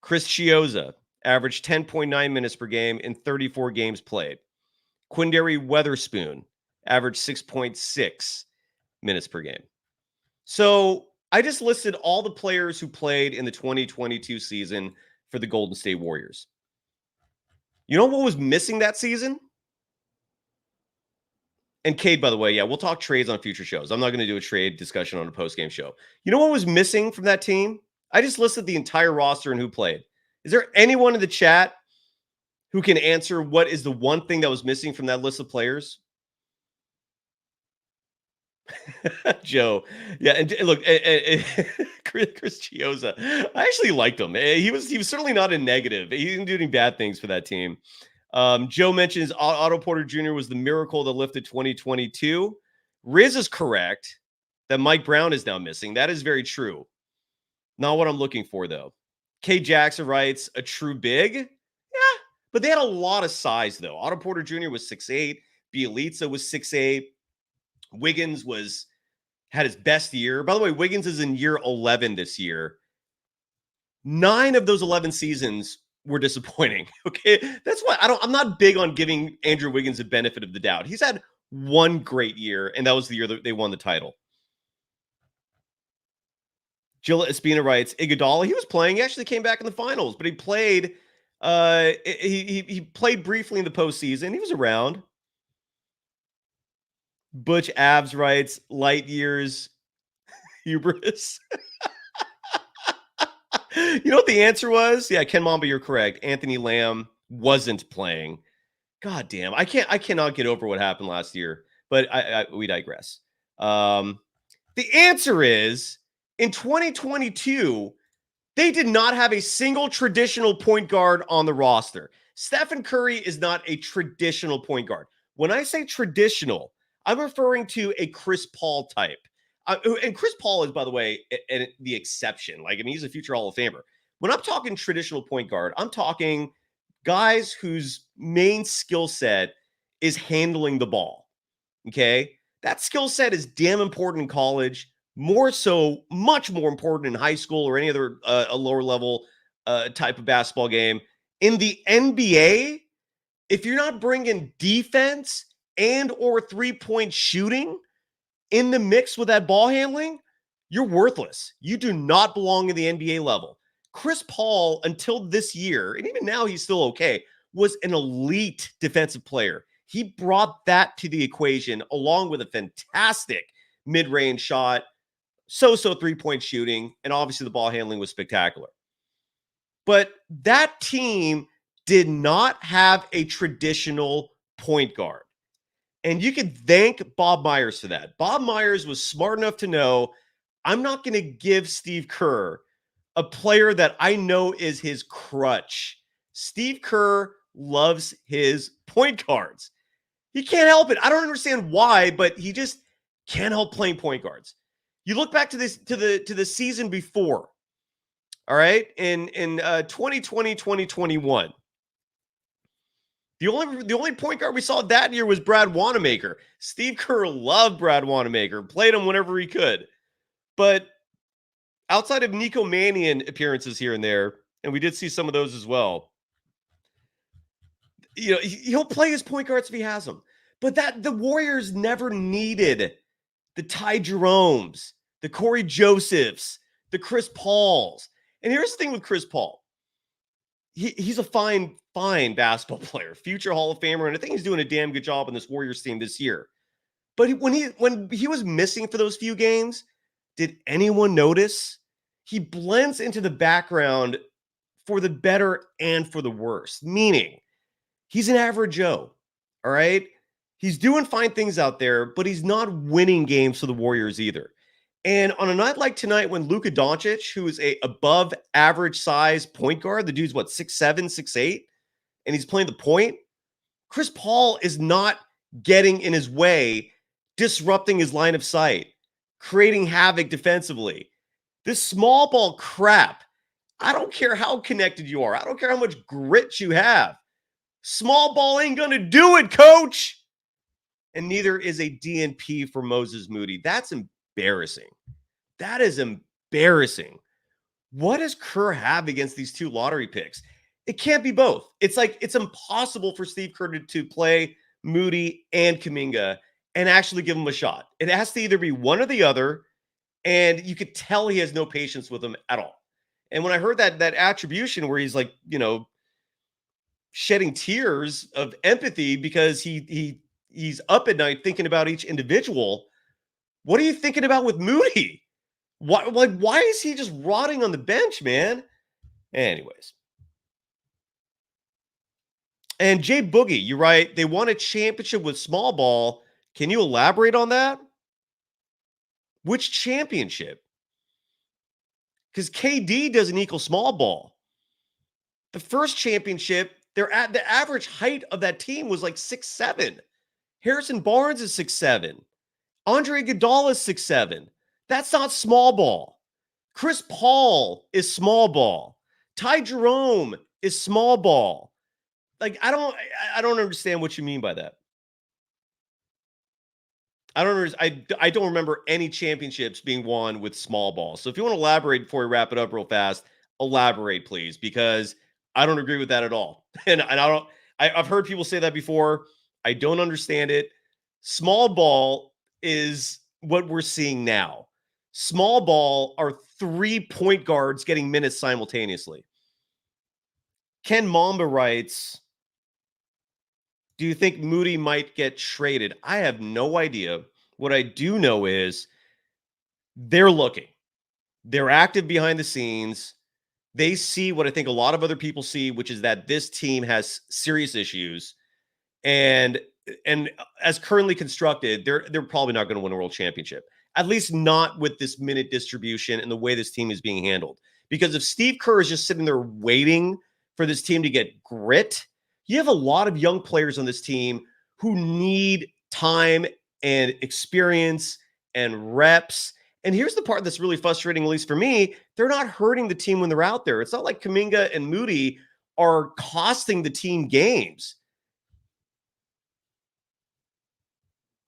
Chris Chiozza averaged 10.9 minutes per game in 34 games played. Quindary Weatherspoon averaged 6.6 minutes per game. So I just listed all the players who played in the 2022 season for the Golden State Warriors. You know what was missing that season? And Cade, by the way, yeah, we'll talk trades on future shows. I'm not going to do a trade discussion on a post-game show. You know what was missing from that team? I just listed the entire roster and who played. Is there anyone in the chat who can answer what is the one thing that was missing from that list of players? Joe. Yeah, and look, Chris Chioza. I actually liked him. He was certainly not a negative. He didn't do any bad things for that team. Joe mentions Otto Porter Jr. was the miracle that lifted 2022. Riz is correct that Mike Brown is now missing. That is very true. Not what I'm looking for, though. K. Jackson writes, a true big? Yeah, but they had a lot of size, though. Otto Porter Jr. was 6'8". Bielitsa was 6'8". Wiggins had his best year. By the way, Wiggins is in year 11 this year. 9 of those 11 seasons were disappointing. Okay, that's why I'm not big on giving Andrew Wiggins the benefit of the doubt. He's had one great year, and that was the year that they won the title. Jill Espina writes, Iguodala, he was playing. He actually came back in the finals, but he played. He played briefly in the postseason. He was around. Butch Abs writes, light years, hubris. You know what the answer was? Yeah, Ken Mamba, you're correct. Anthony Lamb wasn't playing. God damn, I cannot get over what happened last year. But we digress. The answer is, in 2022, they did not have a single traditional point guard on the roster. Stephen Curry is not a traditional point guard. When I say traditional, I'm referring to a Chris Paul type. And Chris Paul is, by the way, the exception. Like, I mean, he's a future Hall of Famer. When I'm talking traditional point guard, I'm talking guys whose main skill set is handling the ball. Okay? That skill set is damn important in college, more so, much more important in high school or any other a lower level type of basketball game. In the NBA, if you're not bringing defense and or three-point shooting in the mix with that ball handling, you're worthless. You do not belong in the NBA level. Chris Paul, until this year, and even now he's still okay, was an elite defensive player. He brought that to the equation along with a fantastic mid-range shot, so-so three-point shooting, and obviously the ball handling was spectacular. But that team did not have a traditional point guard. And you can thank Bob Myers for that. Bob Myers was smart enough to know, I'm not going to give Steve Kerr a player that I know is his crutch. Steve Kerr loves his point guards. He can't help it. I don't understand why, but he just can't help playing point guards. You look back to the season before, all right, in 2020, 2021. The only point guard we saw that year was Brad Wanamaker. Steve Kerr loved Brad Wanamaker, played him whenever he could. But outside of Nico Mannion appearances here and there, and we did see some of those as well, you know, he'll play his point guards if he has them. But the Warriors never needed the Ty Jeromes, the Corey Josephs, the Chris Pauls. And here's the thing with Chris Paul. He's a fine basketball player, future Hall of Famer, and I think he's doing a damn good job on this Warriors team this year. But when he was missing for those few games, did anyone notice? He blends into the background for the better and for the worse, meaning he's an average Joe, all right? He's doing fine things out there, but he's not winning games for the Warriors either. And on a night like tonight, when Luka Dončić, who is a above average size point guard, the dude's what, 6'7", 6'8", and he's playing the point, Chris Paul is not getting in his way, disrupting his line of sight, creating havoc defensively. This small ball crap, I don't care how connected you are. I don't care how much grit you have. Small ball ain't going to do it, coach. And neither is a DNP for Moses Moody. That's embarrassing. That is embarrassing. What does Kerr have against these two lottery picks? It can't be both. It's like it's impossible for Steve Kerr to play Moody and Kuminga and actually give them a shot. It has to either be one or the other, And you could tell he has no patience with them at all. And when I heard that attribution where he's like, shedding tears of empathy because he's up at night thinking about each individual, what are you thinking about with Moody? Why is he just rotting on the bench, man? Anyways. And Jay Boogie, you're right. They won a championship with small ball. Can you elaborate on that? Which championship? Because KD doesn't equal small ball. The first championship, the average height of that team was like 6'7". Harrison Barnes is 6'7". Andre Iguodala is 6'7". That's not small ball. Chris Paul is small ball. Ty Jerome is small ball. Like, I don't understand what you mean by that. I don't remember any championships being won with small ball. So if you want to elaborate before we wrap it up real fast, elaborate, please, because I don't agree with that at all. And I've heard people say that before. I don't understand it. Small ball is what we're seeing now. Small ball are 3 point guards getting minutes simultaneously. Ken Mamba writes, do you think Moody might get traded? I have no idea. What I do know is they're looking. They're active behind the scenes. They see what I think a lot of other people see, which is that this team has serious issues. And as currently constructed, they're probably not going to win a world championship. At least not with this minute distribution and the way this team is being handled. Because if Steve Kerr is just sitting there waiting for this team to get grit, you have a lot of young players on this team who need time and experience and reps. And here's the part that's really frustrating, at least for me. They're not hurting the team when they're out there. It's not like Kuminga and Moody are costing the team games.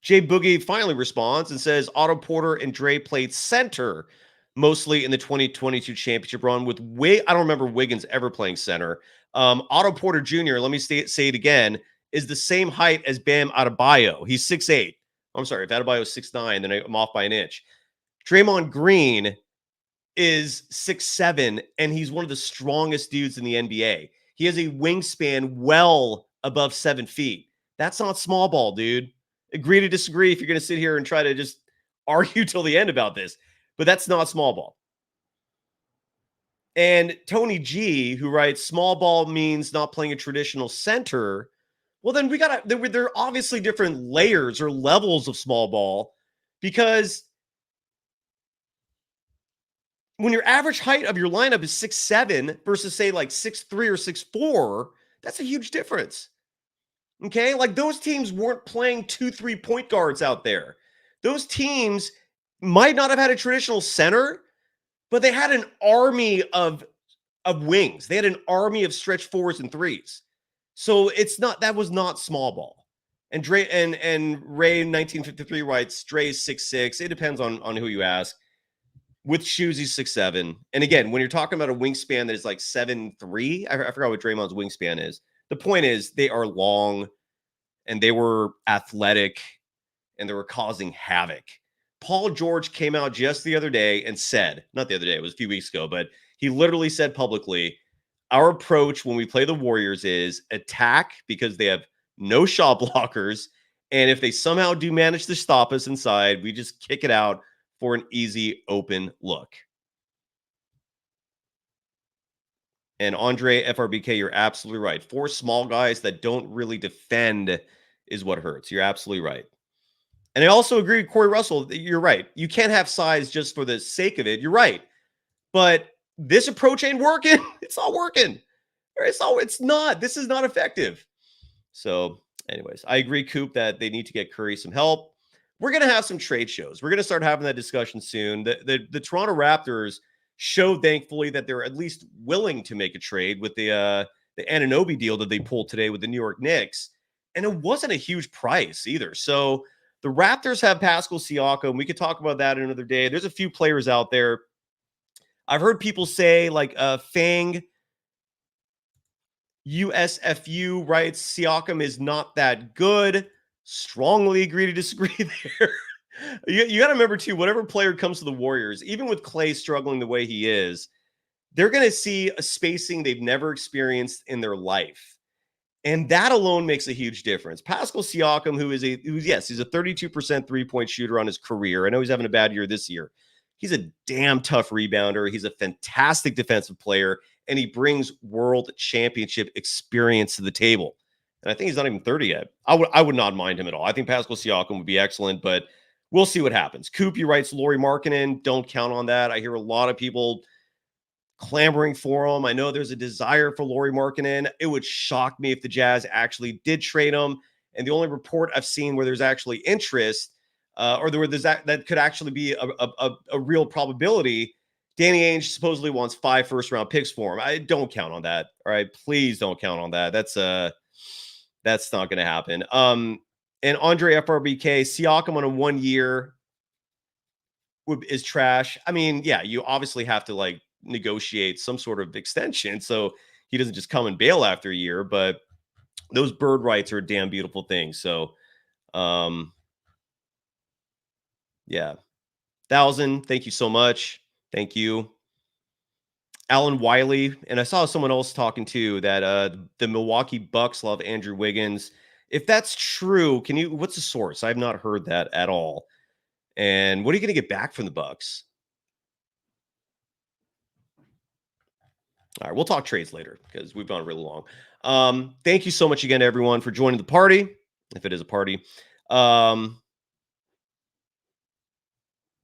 Jay Boogie finally responds and says Otto Porter and Dre played center mostly in the 2022 championship run with I don't remember Wiggins ever playing center. Otto Porter Jr., let me say it again, is the same height as Bam Adebayo. He's 6'8". I'm sorry, if Adebayo is 6'9", then I'm off by an inch. Draymond Green is 6'7", and he's one of the strongest dudes in the NBA. He has a wingspan well above 7 feet. That's not small ball, dude. Agree to disagree if you're going to sit here and try to just argue till the end about this, but that's not small ball. And Tony G, who writes, small ball means not playing a traditional center. Well, then there are obviously different layers or levels of small ball, because when your average height of your lineup is 6'7" versus say like 6'3" or 6'4", that's a huge difference. Okay, like those teams weren't playing 2-3 point guards out there. Those teams might not have had a traditional center, but they had an army of wings. They had an army of stretch 4s and 3s. So that was not small ball. And Dre and Ray 1953 writes, Dre's 6'6". It depends on who you ask. With shoes, he's 6'7". And again, when you're talking about a wingspan that is like 7'3", I forgot what Draymond's wingspan is. The point is they are long and they were athletic and they were causing havoc. Paul George came out just the other day and said, not the other day, it was a few weeks ago, but he literally said publicly, our approach when we play the Warriors is attack because they have no shot blockers. And if they somehow do manage to stop us inside, we just kick it out for an easy open look. And Andre FRBK, you're absolutely right. 4 small guys that don't really defend is what hurts. You're absolutely right. And I also agree with Corey Russell. You're right. You can't have size just for the sake of it. You're right. But this approach ain't working. It's not working. It's not. This is not effective. So anyways, I agree, Coop, that they need to get Curry some help. We're going to have some trade shows. We're going to start having that discussion soon. The Toronto Raptors showed, thankfully, that they're at least willing to make a trade with the Anunoby deal that they pulled today with the New York Knicks. And it wasn't a huge price either. So the Raptors have Pascal Siakam. We could talk about that another day. There's a few players out there. I've heard people say, like Fang USFU writes, Siakam is not that good. Strongly agree to disagree there. You got to remember too, whatever player comes to the Warriors, even with Klay struggling the way he is, they're going to see a spacing they've never experienced in their life. And that alone makes a huge difference. Pascal Siakam, who's he's a 32% 3-point shooter on his career. I know he's having a bad year this year. He's a damn tough rebounder. He's a fantastic defensive player, and he brings world championship experience to the table. And I think he's not even 30 yet. I would not mind him at all. I think Pascal Siakam would be excellent, but we'll see what happens. Coopy writes Lauri Markkanen. Don't count on that. I hear a lot of people clamoring for him. I know there's a desire for Lauri Markkanen. It would shock me if the Jazz actually did trade him. And the only report I've seen where there's actually interest, or that could actually be a real probability, Danny Ainge supposedly wants 5 first-round picks for him. I don't count on that. All right, please don't count on that. That's not going to happen. And Andre FRBK, Siakam on a 1 year is trash. I mean, yeah, you obviously have to negotiate some sort of extension so he doesn't just come and bail after a year, but those bird rights are a damn beautiful thing. So yeah. 1,000, thank you so much. Thank you. Alan Wiley, and I saw someone else talking too that the Milwaukee Bucks love Andrew Wiggins. If that's true, what's the source? I've not heard that at all. And what are you going to get back from the Bucks? All right, we'll talk trades later because we've gone really long. Thank you so much again, everyone, for joining the party, if it is a party.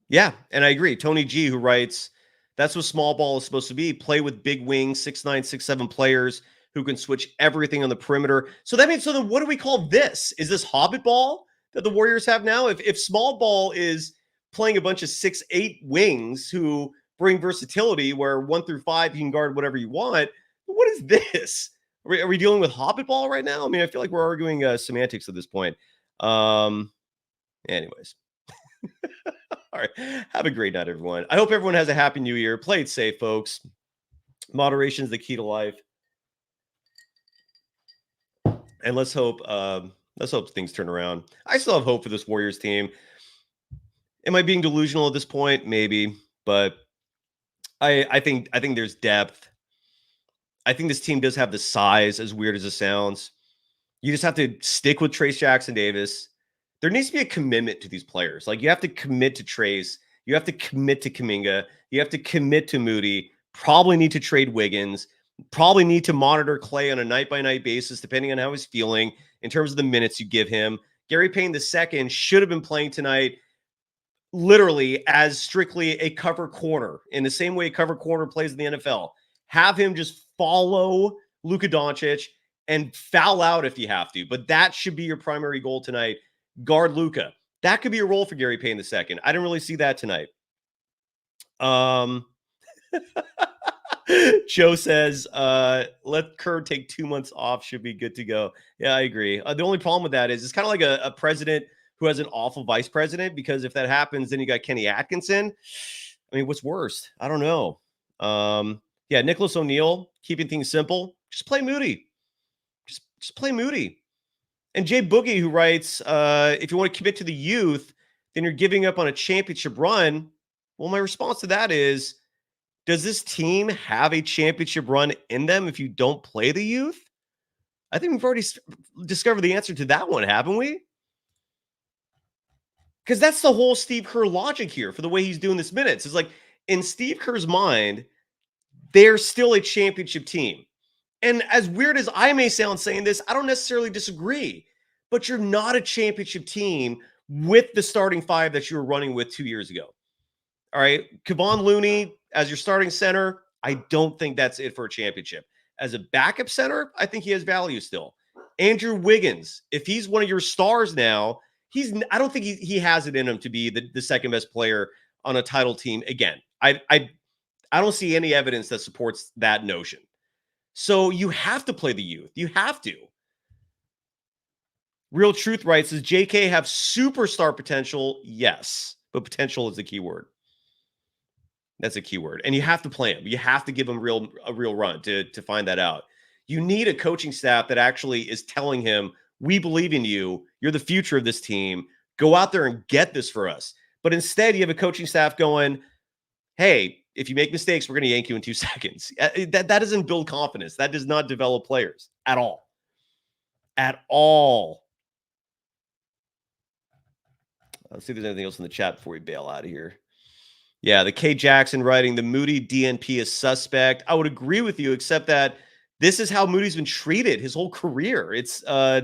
Yeah, and I agree. Tony G, who writes, that's what small ball is supposed to be. Play with big wings, 6'9", 6'7" players who can switch everything on the perimeter. So that means, so then what do we call this? Is this Hobbit ball that the Warriors have now? If small ball is playing a bunch of 6'8" wings who bring versatility where 1 through 5 you can guard whatever you want, what is this? Are we dealing with Hobbit ball right now? I mean, I feel like we're arguing semantics at this point. Anyways. All right. Have a great night, everyone. I hope everyone has a happy new year. Play it safe, folks. Moderation is the key to life. And let's hope things turn around. I still have hope for this Warriors team. Am I being delusional at this point? Maybe, but I think there's depth. I think this team does have the size, as weird as it sounds. You just have to stick with Trayce Jackson-Davis. There needs to be a commitment to these players. You have to commit to Trayce. You have to commit to Kuminga. You have to commit to Moody. Probably need to trade Wiggins. Probably need to monitor Klay on a night-by-night basis, depending on how he's feeling in terms of the minutes you give him. Gary Payne II should have been playing tonight literally as strictly a cover corner, in the same way a cover corner plays in the NFL. Have him just follow Luka Dončić and foul out if you have to. But that should be your primary goal tonight. Guard Luka. That could be a role for Gary Payne II. I didn't really see that tonight. Joe says, let Kerr take 2 months off. Should be good to go. Yeah, I agree. The only problem with that is it's kind of like a president who has an awful vice president, because if that happens, then you got Kenny Atkinson. I mean, what's worse? I don't know. Yeah, Nicholas O'Neal, keeping things simple. Just play Moody. Just play Moody. And Jay Boogie, who writes, if you want to commit to the youth, then you're giving up on a championship run. Well, my response to that is, does this team have a championship run in them if you don't play the youth? I think we've already discovered the answer to that one, haven't we? Because that's the whole Steve Kerr logic here for the way he's doing this minutes. It's like, in Steve Kerr's mind, they're still a championship team. And as weird as I may sound saying this, I don't necessarily disagree. But you're not a championship team with the starting 5 that you were running with 2 years ago. All right. Kevon Looney as your starting center, I don't think that's it for a championship. As a backup center, I think he has value still. Andrew Wiggins, if he's one of your stars now, I don't think he has it in him to be the second best player on a title team again. I don't see any evidence that supports that notion. So you have to play the youth. You have to. Real Truth writes, does JK have superstar potential? Yes, but potential is the key word. That's a key word. And you have to play him. You have to give him a real run to find that out. You need a coaching staff that actually is telling him, we believe in you. You're the future of this team. Go out there and get this for us. But instead, you have a coaching staff going, hey, if you make mistakes, we're going to yank you in 2 seconds. That doesn't build confidence. That does not develop players at all. At all. Let's see if there's anything else in the chat before we bail out of here. Yeah, the K. Jackson writing, the Moody DNP is suspect. I would agree with you, except that this is how Moody's been treated his whole career. It's, yeah,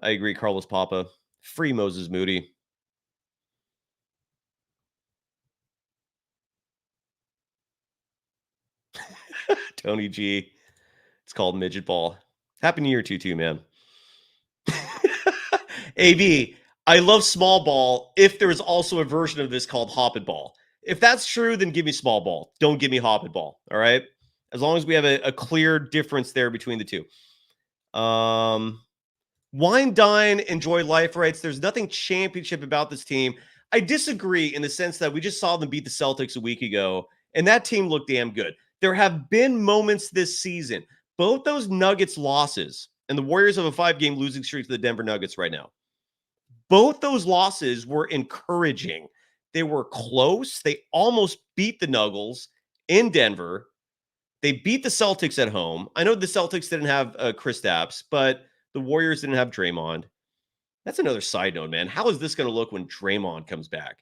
I agree, Carlos Papa. Free Moses Moody. Tony G. It's called midget ball. Happy New Year to you too, man. AB, I love small ball if there's also a version of this called hopped ball. If that's true, then give me small ball. Don't give me hopped ball. All right. As long as we have a clear difference there between the two. Wine, dine, enjoy life writes, there's nothing championship about this team. I disagree in the sense that we just saw them beat the Celtics a week ago, and that team looked damn good. There have been moments this season. Both those Nuggets losses, and the Warriors have a 5-game losing streak to the Denver Nuggets right now. Both those losses were encouraging. They were close. They almost beat the Nuggets in Denver. They beat the Celtics at home. I know the Celtics didn't have Kristaps, but the Warriors didn't have Draymond. That's another side note, man. How is this going to look when Draymond comes back?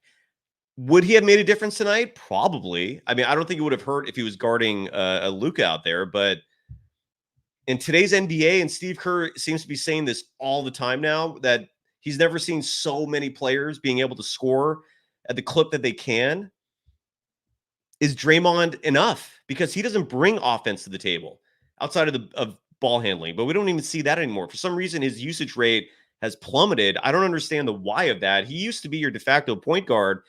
Would he have made a difference tonight? Probably. I mean, I don't think it would have hurt if he was guarding a Luka out there, but in today's NBA, and Steve Kerr seems to be saying this all the time now, that he's never seen so many players being able to score at the clip that they can. Is Draymond enough? Because he doesn't bring offense to the table outside of ball handling, but we don't even see that anymore. For some reason, his usage rate has plummeted. I don't understand the why of that. He used to be your de facto point guard,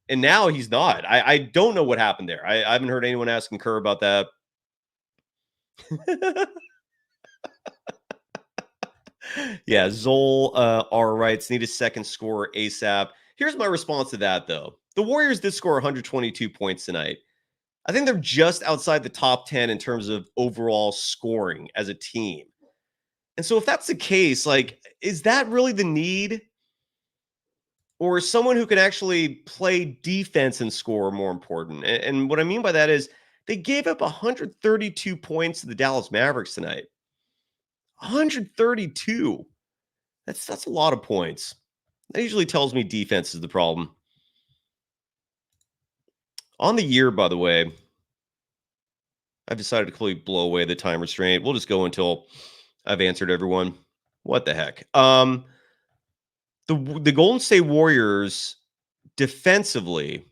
and now he's not. I don't know what happened there. I haven't heard anyone asking Kerr about that. Yeah, Zol R writes, need a second scorer ASAP. Here's my response to that, though. The Warriors did score 122 points tonight. I think they're just outside the top 10 in terms of overall scoring as a team. And so if that's the case, like, is that really the need? Or is someone who can actually play defense and score more important? And what I mean by that is they gave up 132 points to the Dallas Mavericks tonight. 132. That's a lot of points. That usually tells me defense is the problem. On the year, by the way, I've decided to completely blow away the time restraint. We'll just go until I've answered everyone. What the heck? The Golden State Warriors defensively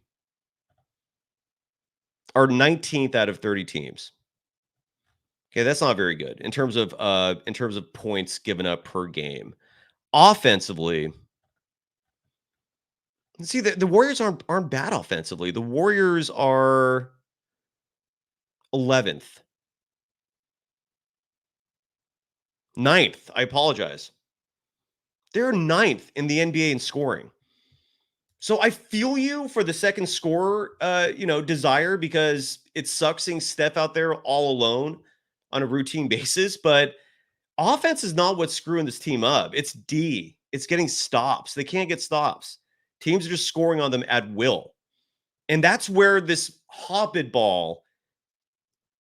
are 19th out of 30 teams. Okay, that's not very good in terms of points given up per game. Offensively, see, the Warriors aren't bad offensively. The Warriors are 11th. 9th. I apologize. They're 9th in the NBA in scoring. So I feel you for the second scorer, desire, because it sucks seeing Steph out there all alone on a routine basis. But offense is not what's screwing this team up. It's D. It's getting stops. They can't get stops. Teams are just scoring on them at will. And that's where this hopped ball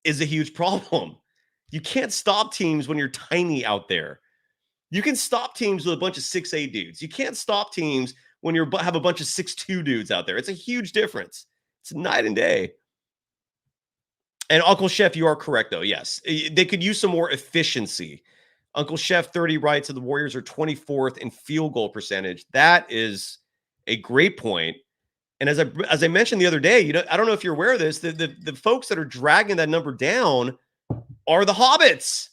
is a huge problem. You can't stop teams when you're tiny out there. You can stop teams with a bunch of 6'8" dudes. You can't stop teams when you have a bunch of 6'2" dudes out there. It's a huge difference. It's night and day. And Uncle Chef, you are correct, though. Yes, they could use some more efficiency. Uncle Chef 30 writes that the Warriors are 24th in field goal percentage. That is a great point. And as I mentioned the other day, I don't know if you're aware of this, the folks that are dragging that number down are the Hobbits.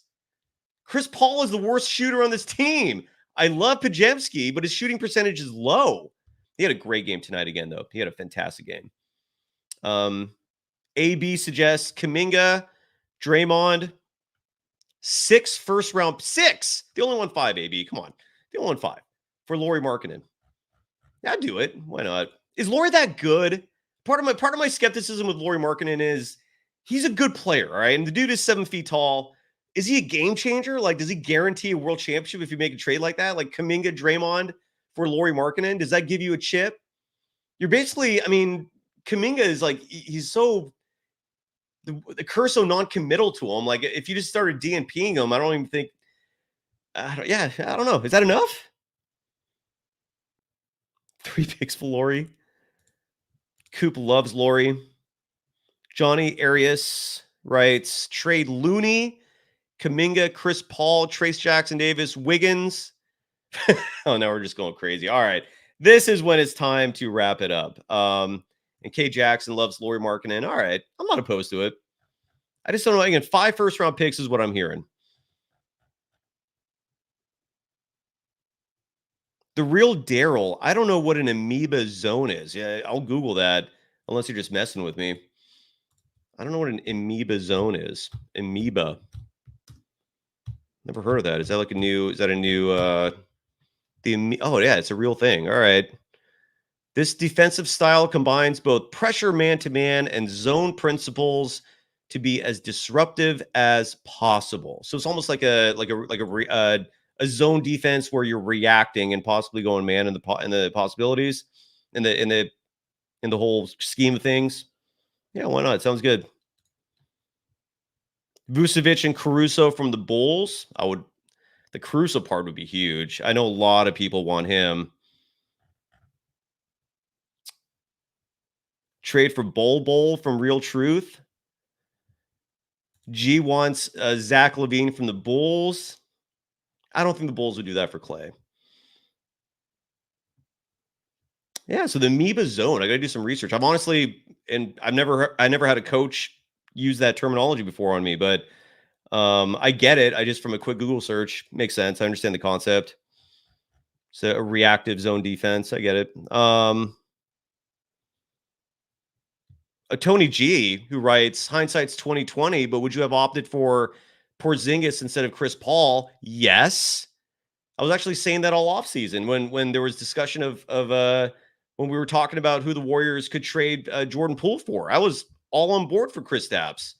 Chris Paul is the worst shooter on this team. I love Pajemski, but his shooting percentage is low. He had a great game tonight again, though. He had a fantastic game. AB suggests Kuminga, Draymond, 6 first-round. 6! They only won 5, AB. Come on. They only won 5 for Lauri Markkanen. Yeah, I'd do it. Why not? Is Lauri that good? Part of my skepticism with Lauri Markkanen is he's a good player, all right? And the dude is 7 feet tall. is he a game changer? Like, does he guarantee a world championship if you make a trade like that? Like Kuminga, Draymond for Lauri Markkanen? Does that give you a chip? You're basically, I mean, Kuminga is like, he's so, the Kerr's so non-committal to him. Like, if you just started DNPing him, I don't even think, I don't know. Is that enough? 3 picks for Lauri. Coop loves Lauri. Johnny Arias writes, trade Looney, Kuminga, Chris Paul, Trace Jackson Davis, Wiggins. Oh, now we're just going crazy. All right. This is when it's time to wrap it up. And K Jackson loves Lauri Markkanen. All right. I'm not opposed to it. I just don't know. Again, 5 first-round picks is what I'm hearing. The real Daryl, I don't know what an amoeba zone is. Yeah, I'll Google that unless you're just messing with me. I don't know what an amoeba zone is. Amoeba. Never heard of that. Is that like a new, oh yeah, it's a real thing. All right. This defensive style combines both pressure man-to-man and zone principles to be as disruptive as possible. So it's almost like a zone defense where you're reacting and possibly going man in the possibilities in the whole scheme of things. Yeah, why not? It sounds good. Vucevic and Caruso from the Bulls. The Caruso part would be huge. I know a lot of people want him. Trade for Bol from Real Truth. G wants Zach LaVine from the Bulls. I don't think the Bulls would do that for Klay. Yeah, so the amoeba zone. I got to do some research. I never had a coach use that terminology before on me, but I get it. I just, from a quick Google search, makes sense. I understand the concept. So a reactive zone defense. I get it. A Tony G who writes, hindsight's 2020, but would you have opted for Porzingis instead of Chris Paul? Yes. I was actually saying that all offseason when there was discussion of when we were talking about who the Warriors could trade Jordan Poole for. I was all on board for Kristaps.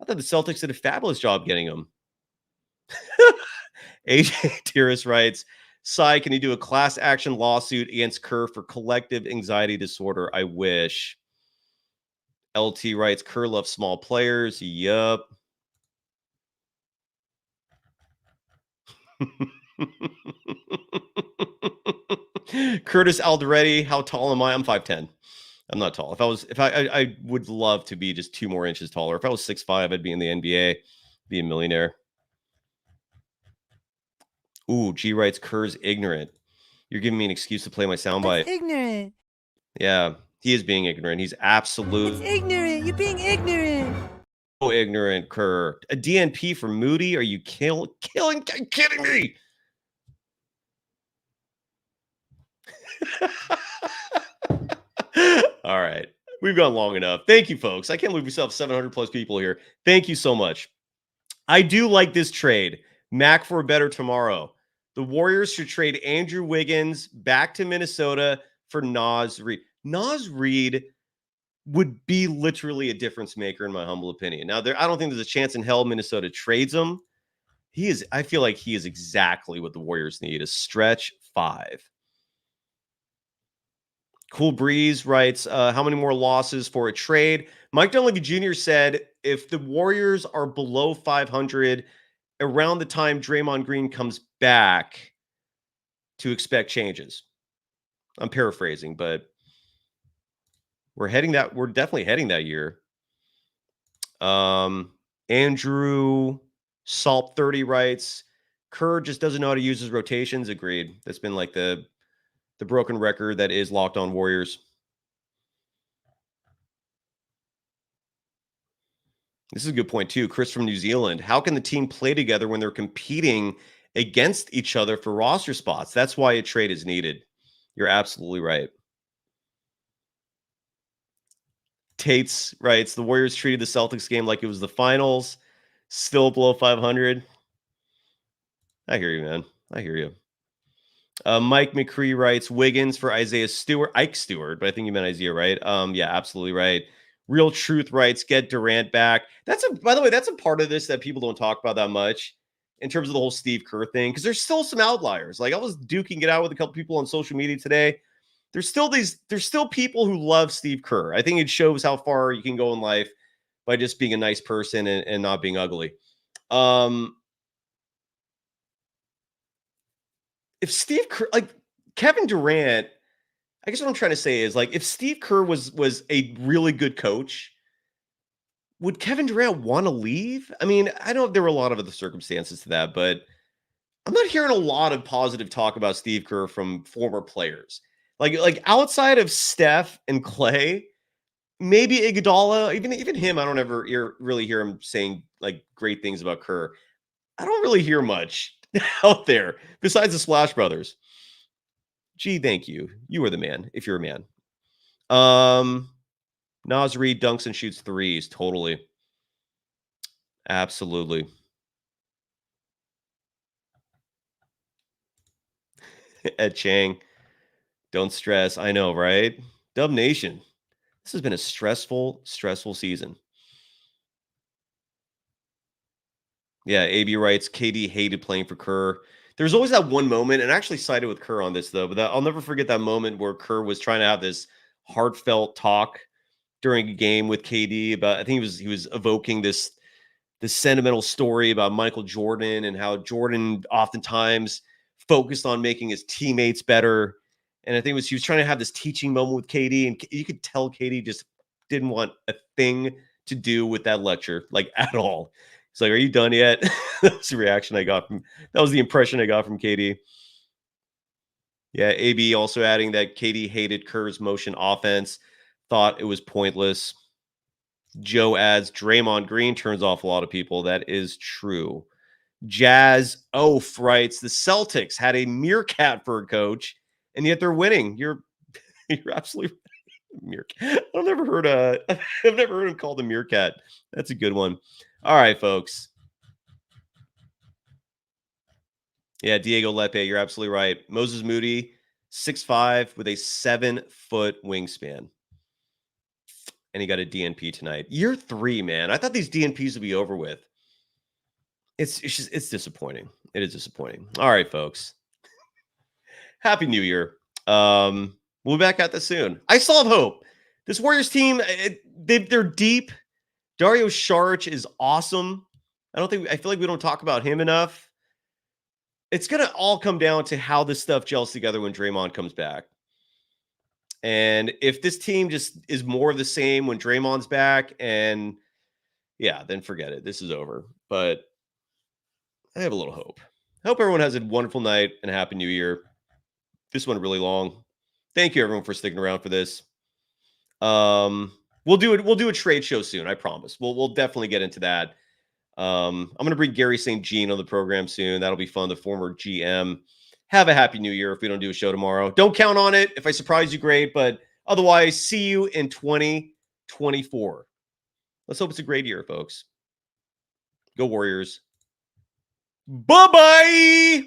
I thought the Celtics did a fabulous job getting him. AJ Tiras writes, Cy, can you do a class action lawsuit against Kerr for collective anxiety disorder? I wish. LT writes, Kerr loves small players. Yup. Curtis Alderetti, how tall am I? I'm 5'10". I'm not tall. I would love to be just 2 more inches taller. If I was 6'5", I'd be in the NBA, be a millionaire. Ooh, G writes, Kerr's ignorant. You're giving me an excuse to play my soundbite. That's ignorant. Yeah, he is being ignorant. He's absolutely ignorant. You're being ignorant. So ignorant, Kerr. A DNP for Moody? Are you kidding me? All right. We've gone long enough. Thank you, folks. I can't believe we still have 700 plus people here. Thank you so much. I do like this trade. Mac for a better tomorrow. The Warriors should trade Andrew Wiggins back to Minnesota for Naz Reid. Naz Reid would be literally a difference maker in my humble opinion. Now, I don't think there's a chance in hell Minnesota trades him. I feel like he is exactly what the Warriors need, a stretch 5. Cool Breeze writes, how many more losses for a trade? Mike Dunleavy Jr. said, if the Warriors are below 500 around the time Draymond Green comes back, to expect changes. I'm paraphrasing, but we're definitely heading that year. Andrew Salt 30 writes, Kerr just doesn't know how to use his rotations. Agreed. That's been like the broken record that is Locked On Warriors. This is a good point too. Chris from New Zealand. How can the team play together when they're competing against each other for roster spots? That's why a trade is needed. You're absolutely right. Tates writes, the Warriors treated the Celtics game like it was the finals. Still below 500. I hear you, man. I hear you. Mike McCree writes, Wiggins for Ike Stewart, but I think you meant Isaiah, right? Yeah, absolutely right. Real Truth writes, get Durant back. By the way, that's a part of this that people don't talk about that much in terms of the whole Steve Kerr thing, because there's still some outliers. Like I was duking it out with a couple people on social media today. There's still people who love Steve Kerr. I think it shows how far you can go in life by just being a nice person and not being ugly. If Steve Kerr, like Kevin Durant, I guess what I'm trying to say is, like, if Steve Kerr was a really good coach, would Kevin Durant want to leave? I mean, I know there were a lot of other circumstances to that, but I'm not hearing a lot of positive talk about Steve Kerr from former players. Like outside of Steph and Klay, maybe Iguodala, even him, I don't ever really hear him saying like great things about Kerr. I don't really hear much out there besides the Splash Brothers. Gee, thank you. You are the man, if you're a man. Nas Reed dunks and shoots threes. Totally. Absolutely. Ed Chang. Don't stress. I know, right? Dub Nation. This has been a stressful season. Yeah, AB writes, KD hated playing for Kerr. There's always that one moment, and I actually sided with Kerr on this, though, but I'll never forget that moment where Kerr was trying to have this heartfelt talk during a game with KD about, I think he was evoking this sentimental story about Michael Jordan and how Jordan oftentimes focused on making his teammates better. And I think he was trying to have this teaching moment with KD, and you could tell KD just didn't want a thing to do with that lecture, like at all. It's like, are you done yet? That was the reaction I got that was the impression I got from KD. Yeah, AB also adding that KD hated Kerr's motion offense, thought it was pointless. Joe adds, Draymond Green turns off a lot of people. That is true. Jazz Oaf writes, the Celtics had a meerkat for a coach, and yet they're winning. You're absolutely meerkat. I've never heard him called a meerkat. That's a good one. All right, folks. Yeah, Diego Lepe, you're absolutely right. Moses Moody, 6'5" with a 7-foot wingspan. And he got a DNP tonight. Year 3, man. I thought these DNPs would be over with. It's disappointing. It is disappointing. All right, folks. Happy New Year. We'll be back at this soon. I still have hope. This Warriors team, they're deep. Dario Saric is awesome. I feel like we don't talk about him enough. It's going to all come down to how this stuff gels together when Draymond comes back. And if this team just is more of the same when Draymond's back, and yeah, then forget it. This is over. But I have a little hope. I hope everyone has a wonderful night and a happy new year. This went really long. Thank you, everyone, for sticking around for this. We'll do a trade show soon. I promise. We'll definitely get into that. I'm going to bring Gary St. Jean on the program soon. That'll be fun. The former GM. Have a happy new year if we don't do a show tomorrow. Don't count on it. If I surprise you, great. But otherwise, see you in 2024. Let's hope it's a great year, folks. Go Warriors. Bye-bye.